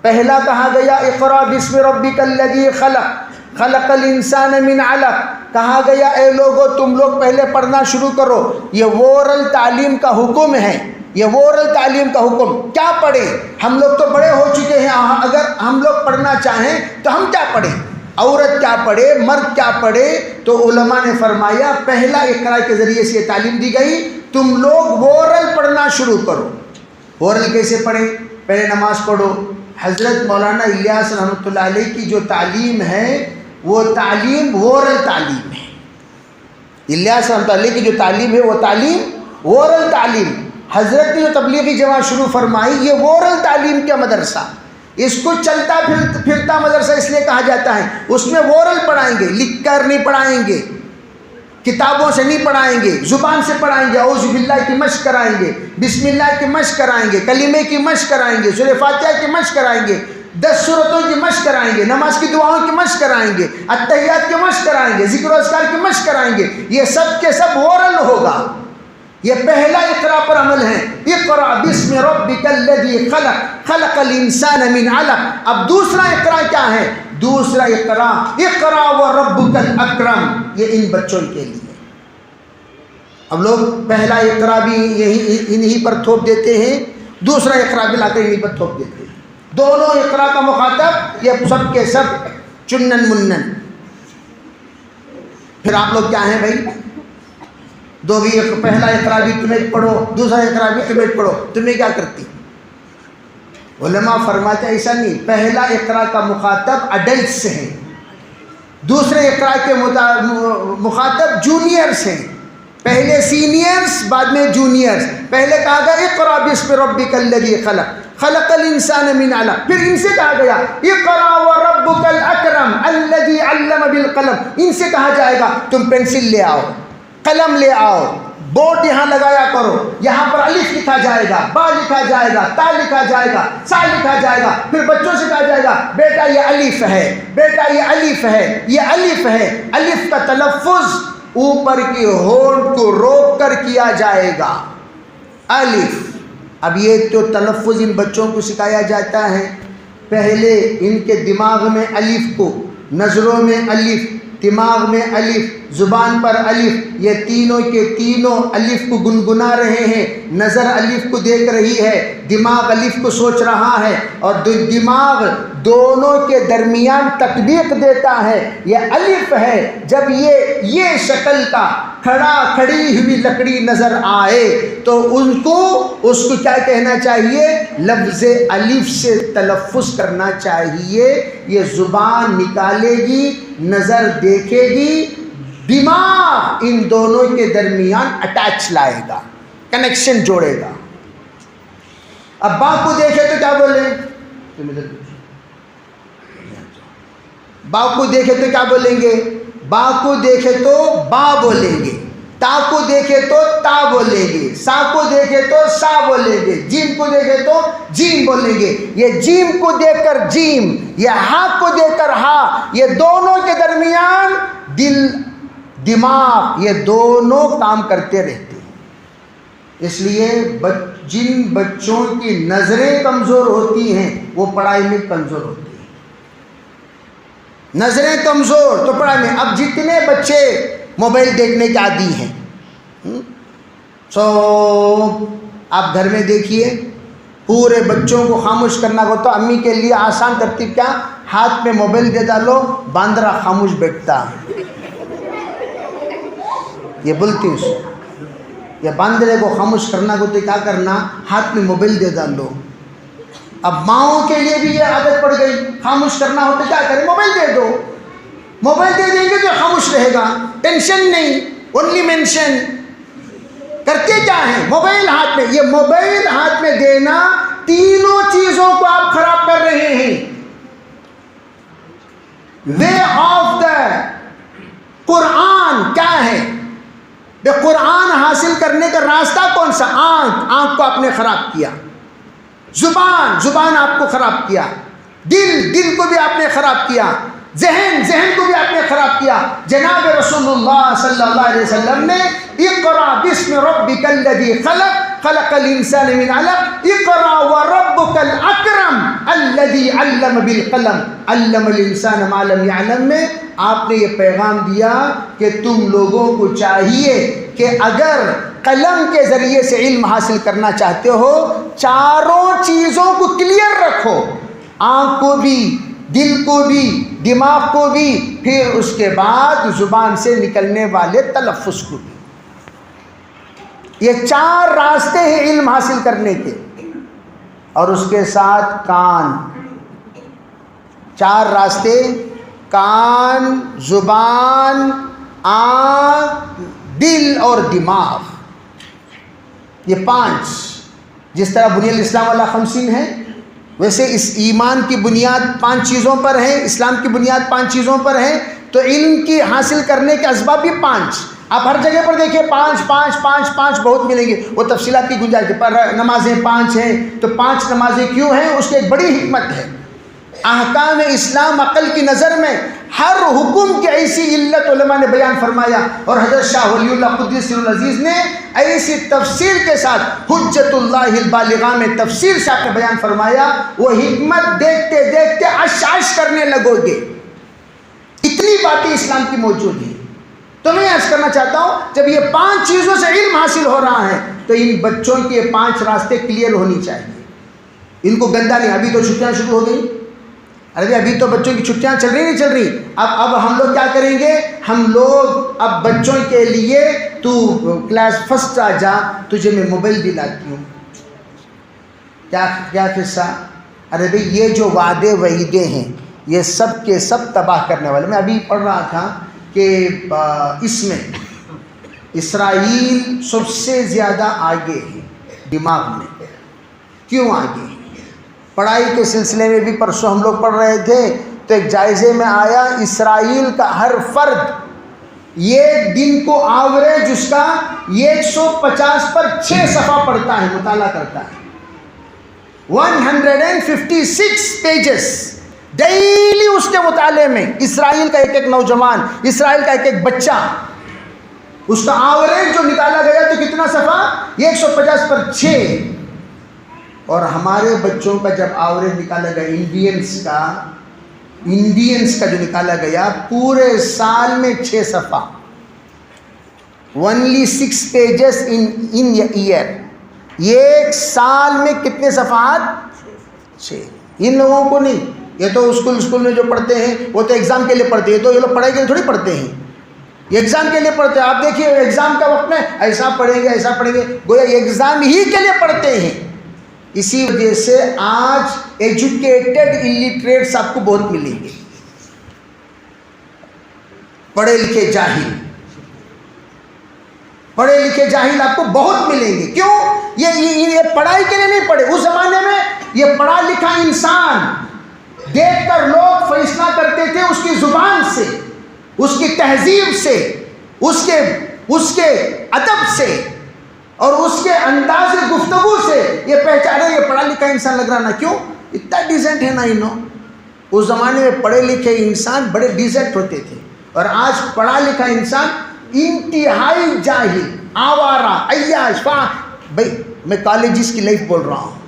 پہلا کہا گیا اقرا بسم ربک الذی خلق خلق الانسان من علق، کہا گیا اے لوگو تم لوگ پہلے پڑھنا شروع کرو۔ یہ وورل تعلیم کا حکم ہے، یہ وورل تعلیم کا حکم۔ کیا پڑھیں؟ ہم لوگ تو بڑے ہو چکے ہیں، اگر ہم لوگ پڑھنا چاہیں تو ہم کیا پڑھیں؟ عورت کیا پڑھے، مرد کیا پڑھے؟ تو علماء نے فرمایا پہلا اقرا کے ذریعے سے یہ تعلیم دی گئی تم لوگ وورل پڑھنا شروع کرو۔ وورل کیسے پڑھیں؟ پہلے نماز پڑھو۔ حضرت مولانا الیاس رحمۃ اللہ علیہ کی جو تعلیم ہے وہ تعلیم وورل تعلیم ہے۔ الیاس رحمۃ اللہ علیہ کی جو تعلیم ہے وہ تعلیم وورل تعلیم۔ حضرت نے جو تبلیغی جماعت شروع فرمائی یہ وورل تعلیم کا مدرسہ، اس کو چلتا پھرتا مدرسہ اس لیے کہا جاتا ہے۔ اس میں وورل پڑھائیں گے، لکھ کر نہیں پڑھائیں گے، کتابوں سے نہیں پڑھائیں گے، زبان سے پڑھائیں گے۔ اعوذ باللہ کی مشق کرائیں گے، بسم اللہ کی مشق کرائیں گے، کلمے کی مشق کرائیں گے، سورہ فاتحہ کی مشق کرائیں گے، 10 سورتوں کی مشق کرائیں گے، نماز کی دعاؤں کی مشق کرائیں گے، اتحیات کی مشق کرائیں گے، ذکر و اذکار کی مشق کرائیں گے۔ یہ سب کے سب وورل ہوگا۔ یہ پہلا اقرا پر عمل ہے، اقرا بسم ربک الذی خلق خلق الانسان من علق۔ اب دوسرا اقرا کیا ہے؟ دوسرا اقرا اقرا وربک الاکرم، یہ ان بچوں کے لیے۔ اب لوگ پہلا اقرا بھی انہی پر تھوپ دیتے ہیں، دوسرا اقرا بھی لا کر انہی پر تھوپ دیتے ہیں۔ دونوں اقرا کا مخاطب یہ سب کے سب چنن منن۔ پھر آپ لوگ کیا ہیں بھائی؟ دو بھی، پہلا اقرا بھی تمہیں پڑھو، دوسرا اقرا بھی تمہیں پڑھو، تمہیں کیا کرتی؟ علماء فرماتے ہیں ایسا نہیں، پہلا اقرا کا مخاطب اڈلٹس ہیں، دوسرے اقرا کے مخاطب جونیئرس ہیں، پہلے سینئرس بعد میں جونیئرس۔ پہلے کہا گیا اقرا بسم ربک الذی خلق خلق الانسان من علق، پھر ان سے کہا گیا اقرا وربک الاکرم الذی علم بالقلم۔ ان سے کہا جائے گا تم پینسل لے آؤ، قلم لے آؤ، بورڈ یہاں لگایا کرو، یہاں پر الف لکھا جائے گا، با لکھا جائے گا، تا لکھا جائے گا، سا لکھا جائے گا۔ پھر بچوں سے کہا جائے گا بیٹا یہ الف ہے، بیٹا یہ الف ہے، یہ الف ہے۔ الف کا تلفظ اوپر کی ہونٹ کو روک کر کیا جائے گا، الف۔ اب یہ تو تلفظ ان بچوں کو سکھایا جاتا ہے، پہلے ان کے دماغ میں الف کو، نظروں میں الف، دماغ میں الف، زبان پر الف، یہ تینوں کے تینوں الف کو گنگنا رہے ہیں۔ نظر الف کو دیکھ رہی ہے، دماغ الف کو سوچ رہا ہے، اور دماغ دونوں کے درمیان تطبیق دیتا ہے۔ یہ الف ہے۔ جب یہ شکل کا کھڑی ہوئی لکڑی نظر آئے تو اس کو کیا کہنا چاہیے؟ لفظ الف سے تلفظ کرنا چاہیے۔ یہ زبان نکالے گی، نظر دیکھے گی، دماغ ان دونوں کے درمیان اٹیچ لائے گا، کنیکشن جوڑے گا۔ اب با کو دیکھے تو کیا بولیں؟ با کو دیکھے تو کیا بولیں گے؟ با کو دیکھے تو با بولیں گے، تا کو دیکھے تو تا بولیں گے، سا کو دیکھے تو سا بولیں گے، جیم کو دیکھے تو جیم بولیں گے۔ یہ جیم کو دیکھ کر جیم، یہ ہا کو دیکھ کر ہا، یہ دونوں کے درمیان دماغ، یہ دونوں کام کرتے رہتے ہیں۔ اس لیے جن بچوں کی نظریں کمزور ہوتی ہیں وہ پڑھائی میں کمزور ہوتی ہیں۔ نظریں کمزور تو پڑھائی میں، اب جتنے بچے موبائل دیکھنے کے عادی ہیں، آپ گھر میں دیکھیے، پورے بچوں کو خاموش کرنا ہو تو امی کے لیے آسان ترتیب کیا، ہاتھ میں موبائل دے ڈالو، باندرا خاموش بیٹھتا۔ یہ بولتی ہوں، یا باندرے کو خاموش کرنا کو تو کیا کرنا، ہاتھ میں موبائل دے ڈالو۔ اب ماؤں کے لیے بھی یہ عادت پڑ گئی، خاموش کرنا ہو تو کیا کریں، موبائل دے دو، موبائل دے دیں گے تو خاموش رہے گا، ٹینشن نہیں، اونلی مینشن۔ کرتے کیا ہیں، موبائل ہاتھ میں، یہ موبائل ہاتھ میں دینا تینوں چیزوں کو آپ خراب کر رہے ہیں۔ وے آف دا قرآن کیا ہے، بے قرآن حاصل کرنے کا راستہ کون سا، آنکھ کو آپ نے خراب کیا، زبان آپ کو خراب کیا، دل کو بھی آپ نے خراب کیا، ذہن کو بھی آپ نے خراب کیا۔ جناب رسول اللہ صلی اللہ علیہ وسلم نے اقرا بسم ربک الذی خلق خلق الانسان من علق اقرا وربک الاکرم الذی علم بالقلم علم الانسان ما لم يعلم میں آپ نے یہ پیغام دیا کہ تم لوگوں کو چاہیے کہ اگر قلم کے ذریعے سے علم حاصل کرنا چاہتے ہو، چاروں چیزوں کو کلیئر رکھو، آنکھ کو بھی، دل کو بھی، دماغ کو بھی، پھر اس کے بعد زبان سے نکلنے والے تلفظ کو بھی۔ یہ چار راستے ہیں علم حاصل کرنے کے، اور اس کے ساتھ کان، چار راستے، کان، زبان، آنکھ، دل اور دماغ، یہ پانچ۔ جس طرح بنی الاسلام علی 50 ہے، ویسے اس ایمان کی بنیاد 5 چیزوں پر ہے، اسلام کی بنیاد 5 چیزوں پر ہے، تو علم کی حاصل کرنے کے اسباب بھی 5۔ آپ ہر جگہ پر دیکھیں 5 بہت ملیں گے، وہ تفصیلات کی گنجائش ہے، پر نمازیں 5 ہیں تو 5 نمازیں کیوں ہیں، اس کی ایک بڑی حکمت ہے۔ احکام اسلام عقل کی نظر میں ہر حکم کی ایسی علت علماء نے بیان فرمایا، اور حضرت شاہ ولی اللہ قدس سر العزیز نے ایسی تفسیر کے ساتھ حجت اللہ البالغہ میں تفسیر سے آپ نے بیان فرمایا، وہ حکمت دیکھتے دیکھتے عش کرنے لگو گے، اتنی باتیں اسلام کی موجود ہیں۔ تو میں عرض کرنا چاہتا ہوں، جب یہ 5 چیزوں سے علم حاصل ہو رہا ہے تو ان بچوں کے یہ 5 راستے کلیئر ہونی چاہیے، ان کو گندا نہیں۔ ابھی تو چھٹیاں شروع ہو گئی، ابھی تو بچوں کی چھٹیاں چل رہی نہیں چل رہی، اب ہم لوگ کیا کریں گے، ہم لوگ اب بچوں کے لیے تو کلاس فرسٹ آ جا، تجھے میں موبائل دلاتی ہوں۔ کیا قصہ، ارے بھئی یہ جو وعدے وعیدے ہیں یہ سب کے سب تباہ کرنے والے۔ میں ابھی پڑھ رہا تھا کہ اس میں اسرائیل سب سے زیادہ آگے ہے دماغ میں۔ کیوں آگے؟ پڑھائی کے سلسلے میں بھی پرسوں ہم لوگ پڑھ رہے تھے تو ایک جائزے میں آیا، اسرائیل کا ہر فرد ایک دن کو آوریج اس کا 150 پر 6 صفحہ پڑھتا ہے، مطالعہ کرتا ہے، 156 پیجز ڈیلی اس کے مطالعے میں۔ اسرائیل کا ایک نوجوان، اسرائیل کا ایک بچہ، اس کا آوریج جو نکالا گیا تو کتنا صفحہ، 150 پر 6۔ اور ہمارے بچوں کا جب آوریج نکالا گیا انڈینس کا جو نکالا گیا پورے سال میں 6 صفحہ، only 6 pages in a year۔ ایک سال میں کتنے صفحات، 6۔ ان لوگوں کو نہیں، یہ تو اسکول میں جو پڑھتے ہیں وہ تو ایگزام کے لیے پڑھتے ہیں، تو یہ لوگ پڑھائی کے لیے تھوڑی پڑھتے ہیں، یہ ایگزام کے لیے پڑھتے ہیں۔ آپ دیکھیے ایگزام کا وقت میں ایسا پڑھیں گے، گویا ایگزام ہی کے لیے پڑھتے ہیں۔ اسی وجہ سے آج ایجوکیٹڈ الٹریٹس آپ کو بہت ملیں گے، پڑھے لکھے جاہل آپ کو بہت ملیں گے۔ کیوں؟ یہ پڑھائی کے لیے نہیں پڑھے۔ اس زمانے میں یہ پڑھا لکھا انسان دیکھ کر لوگ فیصلہ کرتے تھے اس کی زبان سے، اس کی تہذیب سے، اس کے ادب سے اور اس کے انداز گفتگو سے یہ پہچانے یہ پڑھا لکھا انسان لگ رہا نا، کیوں اتنا ڈیسنٹ ہے نا اس زمانے میں پڑھے لکھے انسان بڑے ڈیسنٹ ہوتے تھے، اور آج پڑھا لکھا انسان انتہائی جاہل، آوارہ، عیاش، بھائی میں کالجز کی لائف بول رہا ہوں.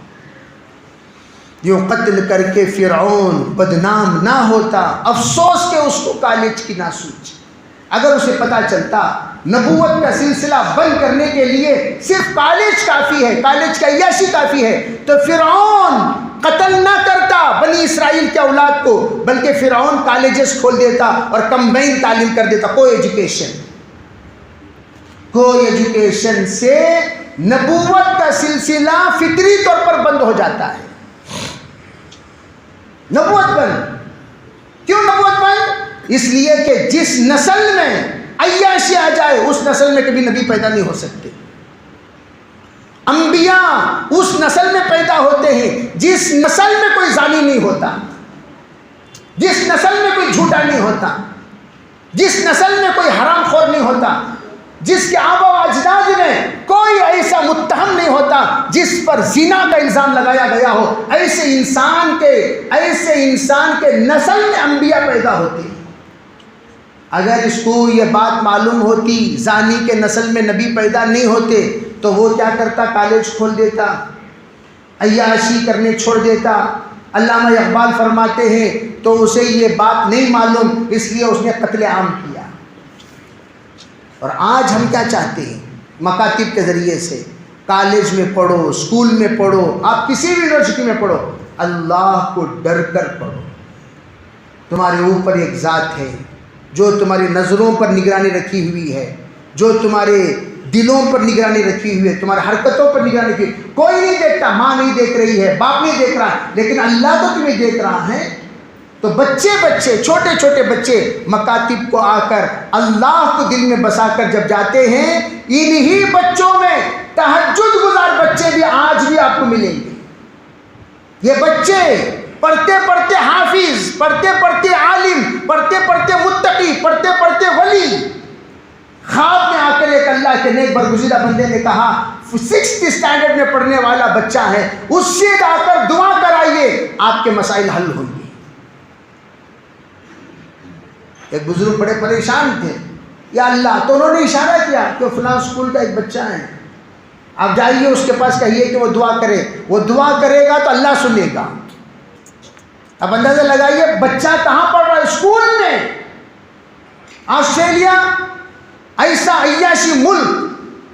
جو قتل کر کے فرعون بدنام نہ ہوتا، افسوس کہ اس کو کالج کی نہ سوچ. اگر اسے پتہ چلتا نبوت کا سلسلہ بند کرنے کے لیے صرف کالج کافی ہے، کالج کا عیاشی کافی ہے، تو فرعون قتل نہ کرتا بنی اسرائیل کے اولاد کو، بلکہ فرعون کالجز کھول دیتا اور کمبائن تعلیم کر دیتا. کو ایجوکیشن سے نبوت کا سلسلہ فطری طور پر بند ہو جاتا ہے. نبوت بند. کیوں نبوت بند؟ اس لیے کہ جس نسل میں عیاشی آ جائے اس نسل میں کبھی نبی پیدا نہیں ہو سکتے. انبیاء اس نسل میں پیدا ہوتے ہیں جس نسل میں کوئی زانی نہیں ہوتا، جس نسل میں کوئی جھوٹا نہیں ہوتا، جس نسل میں کوئی حرام خور نہیں ہوتا، جس کے آبا و اجداد میں کوئی ایسا متہم نہیں ہوتا جس پر زنا کا الزام لگایا گیا ہو. ایسے انسان کے نسل میں انبیاء پیدا ہوتے ہیں. اگر اس کو یہ بات معلوم ہوتی زانی کے نسل میں نبی پیدا نہیں ہوتے تو وہ کیا کرتا؟ کالج کھول دیتا، عیاشی کرنے چھوڑ دیتا. علامہ اقبال فرماتے ہیں تو اسے یہ بات نہیں معلوم، اس لیے اس نے قتل عام کیا. اور آج ہم کیا چاہتے ہیں؟ مکاتب کے ذریعے سے کالج میں پڑھو، اسکول میں پڑھو، آپ کسی بھی یونیورسٹی میں پڑھو، اللہ کو ڈر کر پڑھو. تمہارے اوپر ایک ذات ہے جو تمہاری نظروں پر نگرانی رکھی ہوئی ہے، جو تمہارے دلوں پر نگرانی رکھی ہوئی ہے، تمہاری حرکتوں پر نگرانی رکھی. کوئی نہیں دیکھتا، ماں نہیں دیکھ رہی ہے، باپ نہیں دیکھ رہا، لیکن اللہ تو تمہیں دیکھ رہا ہے. تو بچے چھوٹے چھوٹے بچے مکاتب کو آ کر اللہ کو دل میں بسا کر جب جاتے ہیں، انہی بچوں میں تہجد گزار بچے بھی آج بھی آپ کو ملیں گے. یہ بچے پڑھتے پڑھتے حافظ، پڑھتے پڑھتے عالم، پڑھتے پڑھتے متقی، پڑھتے پڑھتے ولی. خواب میں آ کر ایک اللہ کے نیک برگزیدہ بندے نے کہا 6th اسٹینڈرڈ میں پڑھنے والا بچہ ہے، اس سے جا کر دعا کرائیے، آپ کے مسائل حل ہوں گے. ایک بزرگ بڑے پریشان تھے، یا اللہ، تو انہوں نے اشارہ کیا کہ فلاں اسکول کا ایک بچہ ہے، آپ جائیے اس کے پاس، کہیے کہ وہ دعا کرے. وہ دعا کرے گا تو اللہ سنے گا. اب اندازہ لگائیے بچہ کہاں پڑھ رہا ہے؟ اسکول میں. آسٹریلیا ایسا عیاشی ملک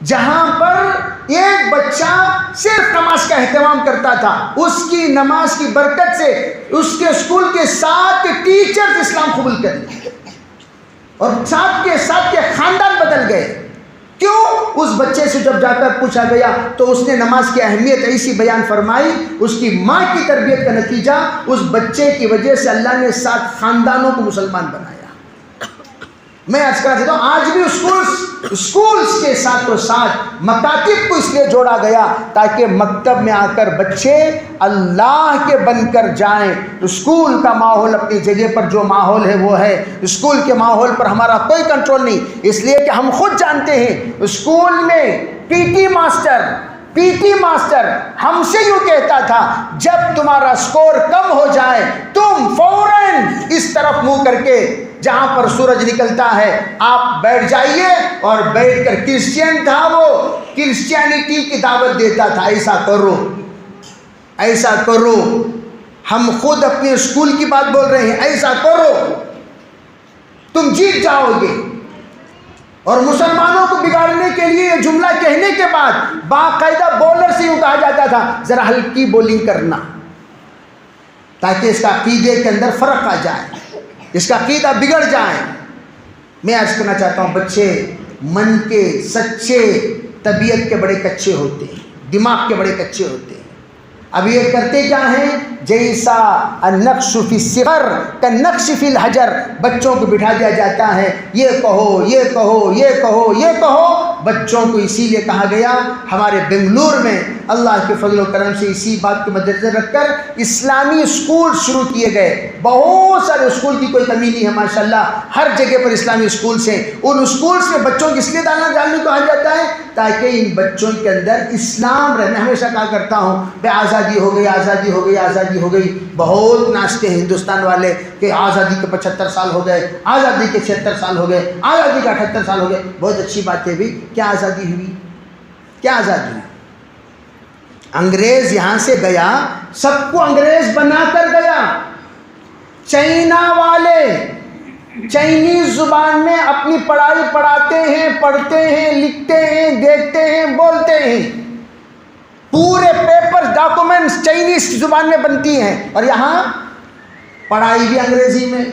جہاں پر ایک بچہ صرف نماز کا اہتمام کرتا تھا، اس کی نماز کی برکت سے اس کے اسکول کے 7 ٹیچرز اسلام قبول کر لیے اور 7 کے خاندان بدل گئے. کیوں؟ اس بچے سے جب جا کر پوچھا گیا تو اس نے نماز کی اہمیت ایسی بیان فرمائی، اس کی ماں کی تربیت کا نتیجہ اس بچے کی وجہ سے اللہ نے 7 خاندانوں کو مسلمان بنایا. میں عرض کرنا چاہتا ہوں آج بھی اسکولز کے ساتھ مکاتب کو اس لیے جوڑا گیا تاکہ مکتب میں آ کر بچے اللہ کے بن کر جائیں. اسکول کا ماحول اپنی جگہ پر جو ماحول ہے وہ ہے، اسکول کے ماحول پر ہمارا کوئی کنٹرول نہیں، اس لیے کہ ہم خود جانتے ہیں اسکول میں پی ٹی ماسٹر ہم سے یوں کہتا تھا، جب تمہارا سکور کم ہو جائے تم فوراً اس طرف منہ کر کے جہاں پر سورج نکلتا ہے آپ بیٹھ جائیے، اور بیٹھ کر کرسچین تھا وہ کرسچینٹی کی دعوت دیتا تھا، ایسا کرو. ہم خود اپنے اسکول کی بات بول رہے ہیں، ایسا کرو تم جیت جاؤ گے. اور مسلمانوں کو بگاڑنے کے لیے یہ جملہ کہنے کے بعد باقاعدہ بولر سے یوں کہا جاتا تھا ذرا ہلکی بولنگ کرنا تاکہ اس کا عقیدے کے اندر فرق آ جائے، اس کا عقیدہ بگڑ جائے. میں عرض کرنا چاہتا ہوں بچے من کے سچے، طبیعت کے بڑے کچے ہوتے ہیں، دماغ کے بڑے کچے ہوتے ہیں. اب یہ کرتے کیا ہیں؟ جیسا النقش فی الصغر کالنقش فی الحجر، بچوں کو بٹھا دیا جاتا ہے، یہ کہو یہ کہو یہ کہو یہ کہو. بچوں کو اسی لیے کہا گیا، ہمارے بنگلور میں اللہ کے فضل و کرم سے اسی بات کو مدنظر رکھ کر اسلامی اسکول شروع کیے گئے. بہت سارے اسکول کی کوئی کمی نہیں ہے ماشاءاللہ، ہر جگہ پر اسلامی اسکولس ہیں. ان اسکولس میں بچوں کی اس لیے ڈالنے کو کہا جاتا ہے تاکہ ان بچوں کے اندر اسلام رہے. میں ہمیشہ کہا کرتا ہوں بے آزادی ہو گئی، آزادی ہو گئی، آزادی ہو گئی. بہت ناچتے ہیں ہندوستان والے کہ آزادی کے 75 سال ہو گئے، آزادی کے 76 سال ہو گئے، آزادی کے 78 سال ہو گئے. بہت اچھی بات ہے بھی. کیا آزادی ہوئی؟ کیا آزادی ہوئی؟ انگریز یہاں سے گیا، سب کو انگریز بنا کر گیا. چائنا والے چائنیز زبان میں اپنی پڑھائی پڑھاتے ہیں، پڑھتے ہیں، لکھتے ہیں، دیکھتے ہیں، بولتے ہیں. پورے پیپر ڈاکومنٹس چائنیز زبان میں بنتی ہیں. اور یہاں پڑھائی بھی انگریزی میں،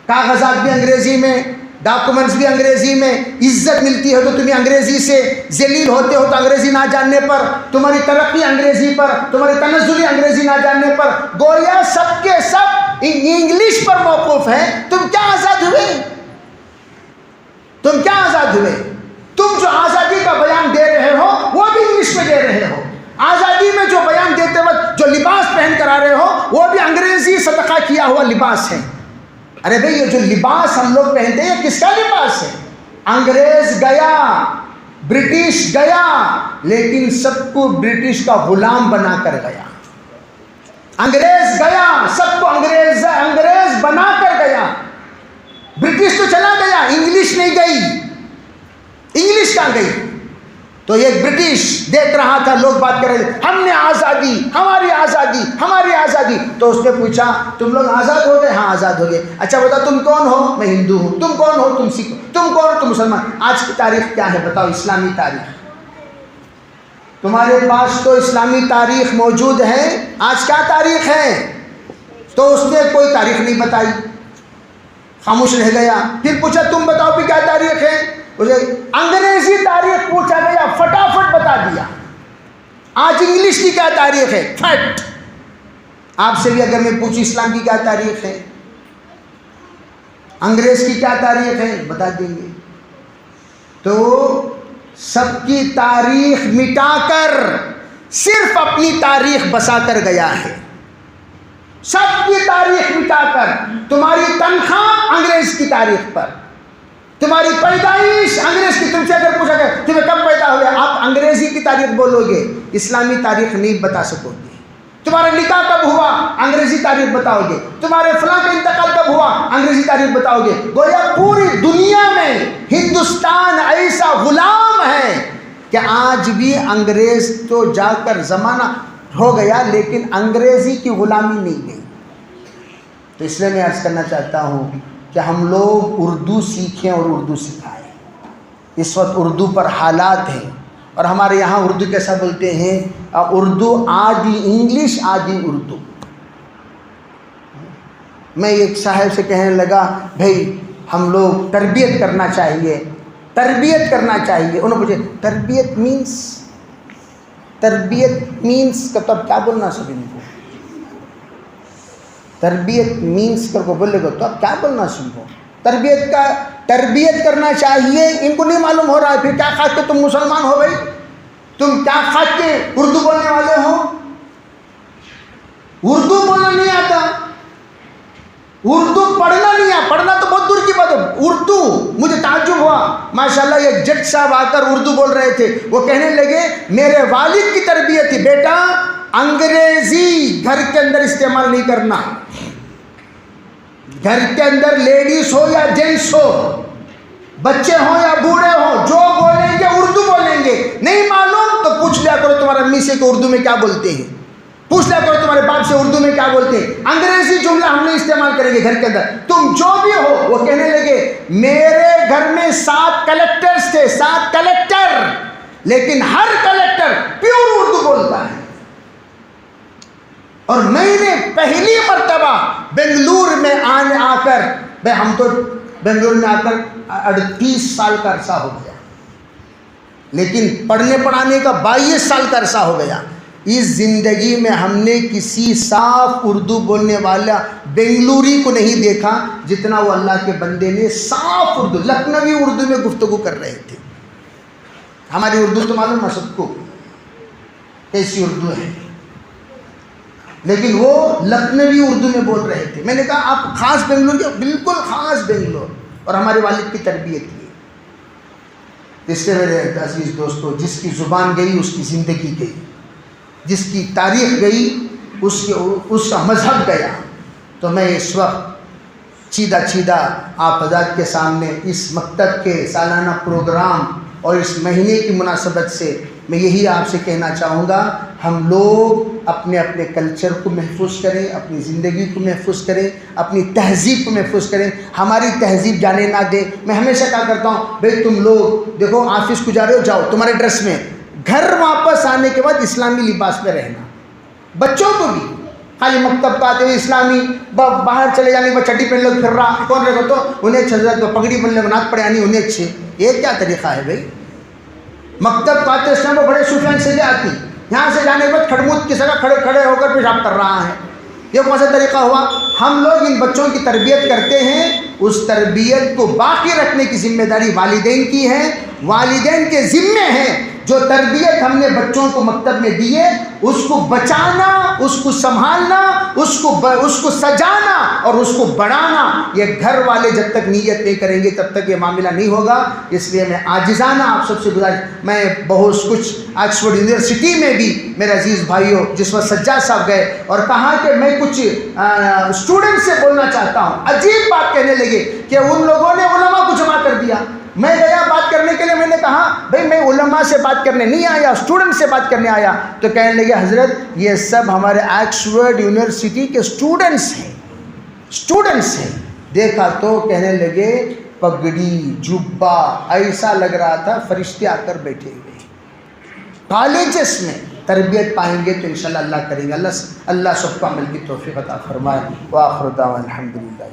کاغذات بھی انگریزی میں، ڈاکومنٹس بھی انگریزی میں. عزت ملتی ہے تو تمہیں انگریزی سے، ذلیل ہوتے ہو تو انگریزی نہ جاننے پر، تمہاری ترقی انگریزی پر، تمہاری تنزلی انگریزی نہ جاننے پر. گویا سب کے سب انگلش پر موقوف ہیں. تم کیا آزاد ہوئے؟ تم کیا آزاد ہوئے؟ تم جو آزادی کا بیان دے رہے ہو وہ بھی انگلش میں دے رہے ہو. آزادی میں جو بیان دیتے وقت جو لباس پہن کر آ رہے ہو وہ بھی انگریزی صدقہ کیا ہوا لباس ہے. ارے بھئی یہ جو لباس ہم لوگ پہنتے ہیں کس کا لباس ہے؟ انگریز گیا، برٹش گیا، لیکن سب کو برٹش کا غلام بنا کر گیا. انگریز گیا، سب کو انگریز بنا کر گیا. برٹش تو چلا گیا، انگلش نہیں گئی. انگلش کہاں گئی؟ تو یہ برٹش دیکھ رہا تھا، لوگ بات کر رہے تھے ہم نے آزادی، ہماری آزادی، ہماری آزادی. تو اس نے پوچھا تم لوگ آزاد ہو گئے؟ ہاں آزاد ہو گئے. اچھا بتاؤ تم کون ہو؟ میں ہندو ہوں. تم کون ہو؟ تم سکھ. تم کون ہو؟ تم مسلمان. آج کی تاریخ کیا ہے بتاؤ؟ اسلامی تاریخ. تمہارے پاس تو اسلامی تاریخ موجود ہے، آج کیا تاریخ ہے؟ تو اس نے کوئی تاریخ نہیں بتائی، خاموش رہ گیا. پھر پوچھا تم بتاؤ بھی کیا تاریخ ہے؟ انگریزی تاریخ پوچھا گیا، فٹافٹ بتا دیا. آج انگلش کی کیا تاریخ ہے؟ فٹ. آپ سے بھی اگر میں پوچھوں اسلام کی کیا تاریخ ہے، انگریز کی کیا تاریخ ہے، بتا دیں گے. تو سب کی تاریخ مٹا کر صرف اپنی تاریخ بسا کر گیا ہے. سب کی تاریخ مٹا کر. تمہاری تنخواہ انگریز کی تاریخ پر، تمہاری پیدائش انگریز کی. تم سے اگر پوچھا گیا تمہیں کب پیدا ہوئے، آپ انگریزی کی تاریخ بولو گے، اسلامی تاریخ نہیں بتا سکو گے. تمہارا نکاح کب ہوا، انگریزی تاریخ بتاؤ گے. تمہارے فلاں کا انتقال کب ہوا، انگریزی تاریخ بتاؤ گے. گویا پوری دنیا میں ہندوستان ایسا غلام ہے کہ آج بھی انگریز تو جا کر زمانہ ہو گیا لیکن انگریزی کی غلامی نہیں گئی. تو اس لیے میں عرض کرنا چاہتا ہوں کہ ہم لوگ اردو سیکھیں اور اردو سکھائیں. اس وقت اردو پر حالات ہیں، اور ہمارے یہاں اردو کیسا بولتے ہیں، اردو آدھی انگلش آدھی اردو. میں ایک صاحب سے کہنے لگا بھائی ہم لوگ تربیت کرنا چاہیے، تربیت کرنا چاہیے. انہوں نے پوچھا تربیت مینس کا تو اب کیا بولنا سب ان کو؟ تربیت مینس کر کو بولے گا تو اب کیا بولنا سن کو؟ تربیت کرنا چاہیے، ان کو نہیں معلوم ہو رہا ہے. پھر کیا خاص کے تم مسلمان ہو بھائی؟ تم کیا خاص کے اردو بولنے والے ہو؟ اردو بولنا نہیں آتا، اردو پڑھنا نہیں آتا. پڑھنا تو بہت دور کی بات ہے. اردو مجھے تعجب ہوا ماشاءاللہ، یہ جج صاحب آ کر اردو بول رہے تھے. وہ کہنے لگے میرے والد کی تربیت تھی بیٹا انگریزی گھر کے اندر استعمال نہیں کرنا. گھر کے اندر لیڈیز ہو یا جینٹس ہو، بچے ہوں یا بوڑھے ہوں، جو بولیں گے اردو بولیں گے. نہیں معلوم تو پوچھ لیا کرو تمہارے امی سے کہ اردو میں کیا بولتے ہیں، پوچھ لیا کرو تمہارے باپ سے اردو میں کیا بولتے ہیں. انگریزی جملہ ہم نہیں استعمال کریں گے گھر کے اندر. تم جو بھی ہو. وہ کہنے لگے میرے گھر میں 7 کلیکٹرز تھے، 7 کلیکٹر، لیکن ہر کلیکٹر پیور اردو بولتا ہے. اور میں نے پہلی مرتبہ بنگلور میں آ کر، بھائی ہم تو بنگلور میں آ کر 38 سال کا عرصہ ہو گیا، لیکن پڑھنے پڑھانے کا 22 سال کا عرصہ ہو گیا. اس زندگی میں ہم نے کسی صاف اردو بولنے والا بنگلوری کو نہیں دیکھا جتنا وہ اللہ کے بندے نے صاف اردو، لکھنوی اردو میں گفتگو کر رہے تھے. ہماری اردو تو معلوم ہے سب کو، کیسی اردو ہے، لیکن وہ لکھنوی اردو میں بول رہے تھے۔ میں نے کہا آپ خاص بنگلور کے؟ بالکل خاص بنگلور، اور ہمارے والد کی تربیت کی۔ اس سے میرے عزیز دوستو، جس کی زبان گئی اس کی زندگی گئی، جس کی تاریخ گئی اس کا مذہب گیا۔ تو میں اس وقت چیدہ آپ حضرات کے سامنے اس مکتب کے سالانہ پروگرام اور اس مہینے کی مناسبت سے میں یہی آپ سے کہنا چاہوں گا، ہم لوگ اپنے اپنے کلچر کو محفوظ کریں، اپنی زندگی کو محفوظ کریں، اپنی تہذیب کو محفوظ کریں، ہماری تہذیب جانے نہ دیں۔ میں ہمیشہ کہا کرتا ہوں، بھئی تم لوگ دیکھو آفس کو جا رہے ہو، جاؤ تمہارے ڈریس میں، گھر واپس آنے کے بعد اسلامی لباس میں رہنا۔ بچوں کو بھی خالی مکتب کا آتے ہوئے اسلامی، باہر چلے جانے کے بعد چڈی پہن لوگ پھر رہا، کون رہے گا تو انہیں چھزت پگڑی بن لے نات پڑے آنی انہیں اچھے، یہ کیا طریقہ ہے بھائی؟ مکتب کا آتے اسلام کو بڑے صوفیان سے آتی، یہاں سے جانے کے بعد کھڑموت کی جگہ کھڑے ہو کر پیشاب کر رہا ہے، یہ کون سا طریقہ ہوا؟ ہم لوگ ان بچوں کی تربیت کرتے ہیں، اس تربیت کو باقی رکھنے کی ذمہ داری والدین کی ہے۔ والدین کے ذمے ہیں جو تربیت ہم نے بچوں کو مکتب میں دی ہے اس کو بچانا، اس کو سنبھالنا، اس کو سجانا اور اس کو بڑھانا۔ یہ گھر والے جب تک نیت نہیں کریں گے تب تک یہ معاملہ نہیں ہوگا۔ اس لیے میں عاجزانہ آپ سب سے گزارش، میں بہت کچھ آکسفورڈ یونیورسٹی میں بھی میرے عزیز بھائیوں، جس وقت سجاد صاحب گئے اور کہا کہ میں کچھ اسٹوڈنٹ سے بولنا چاہتا ہوں، عجیب بات کہنے لگے کہ ان لوگوں نے علماء کو جمع کر دیا۔ میں گیا بات کرنے کے لیے، میں نے کہا بھائی میں علماء سے بات کرنے نہیں آیا، اسٹوڈنٹ سے بات کرنے آیا۔ تو کہنے لگے حضرت یہ سب ہمارے آکسفورڈ یونیورسٹی کے اسٹوڈنٹس ہیں۔ دیکھا تو کہنے لگے پگڑی جبہ ایسا لگ رہا تھا فرشتے آ کر بیٹھے ہوئے۔ کالجز میں تربیت پائیں گے تو انشاءاللہ اللہ کریں گے۔ اللہ سب کو عمل کی توفیق عطا فرمائے۔ وآخر دعوانا الحمدللہ۔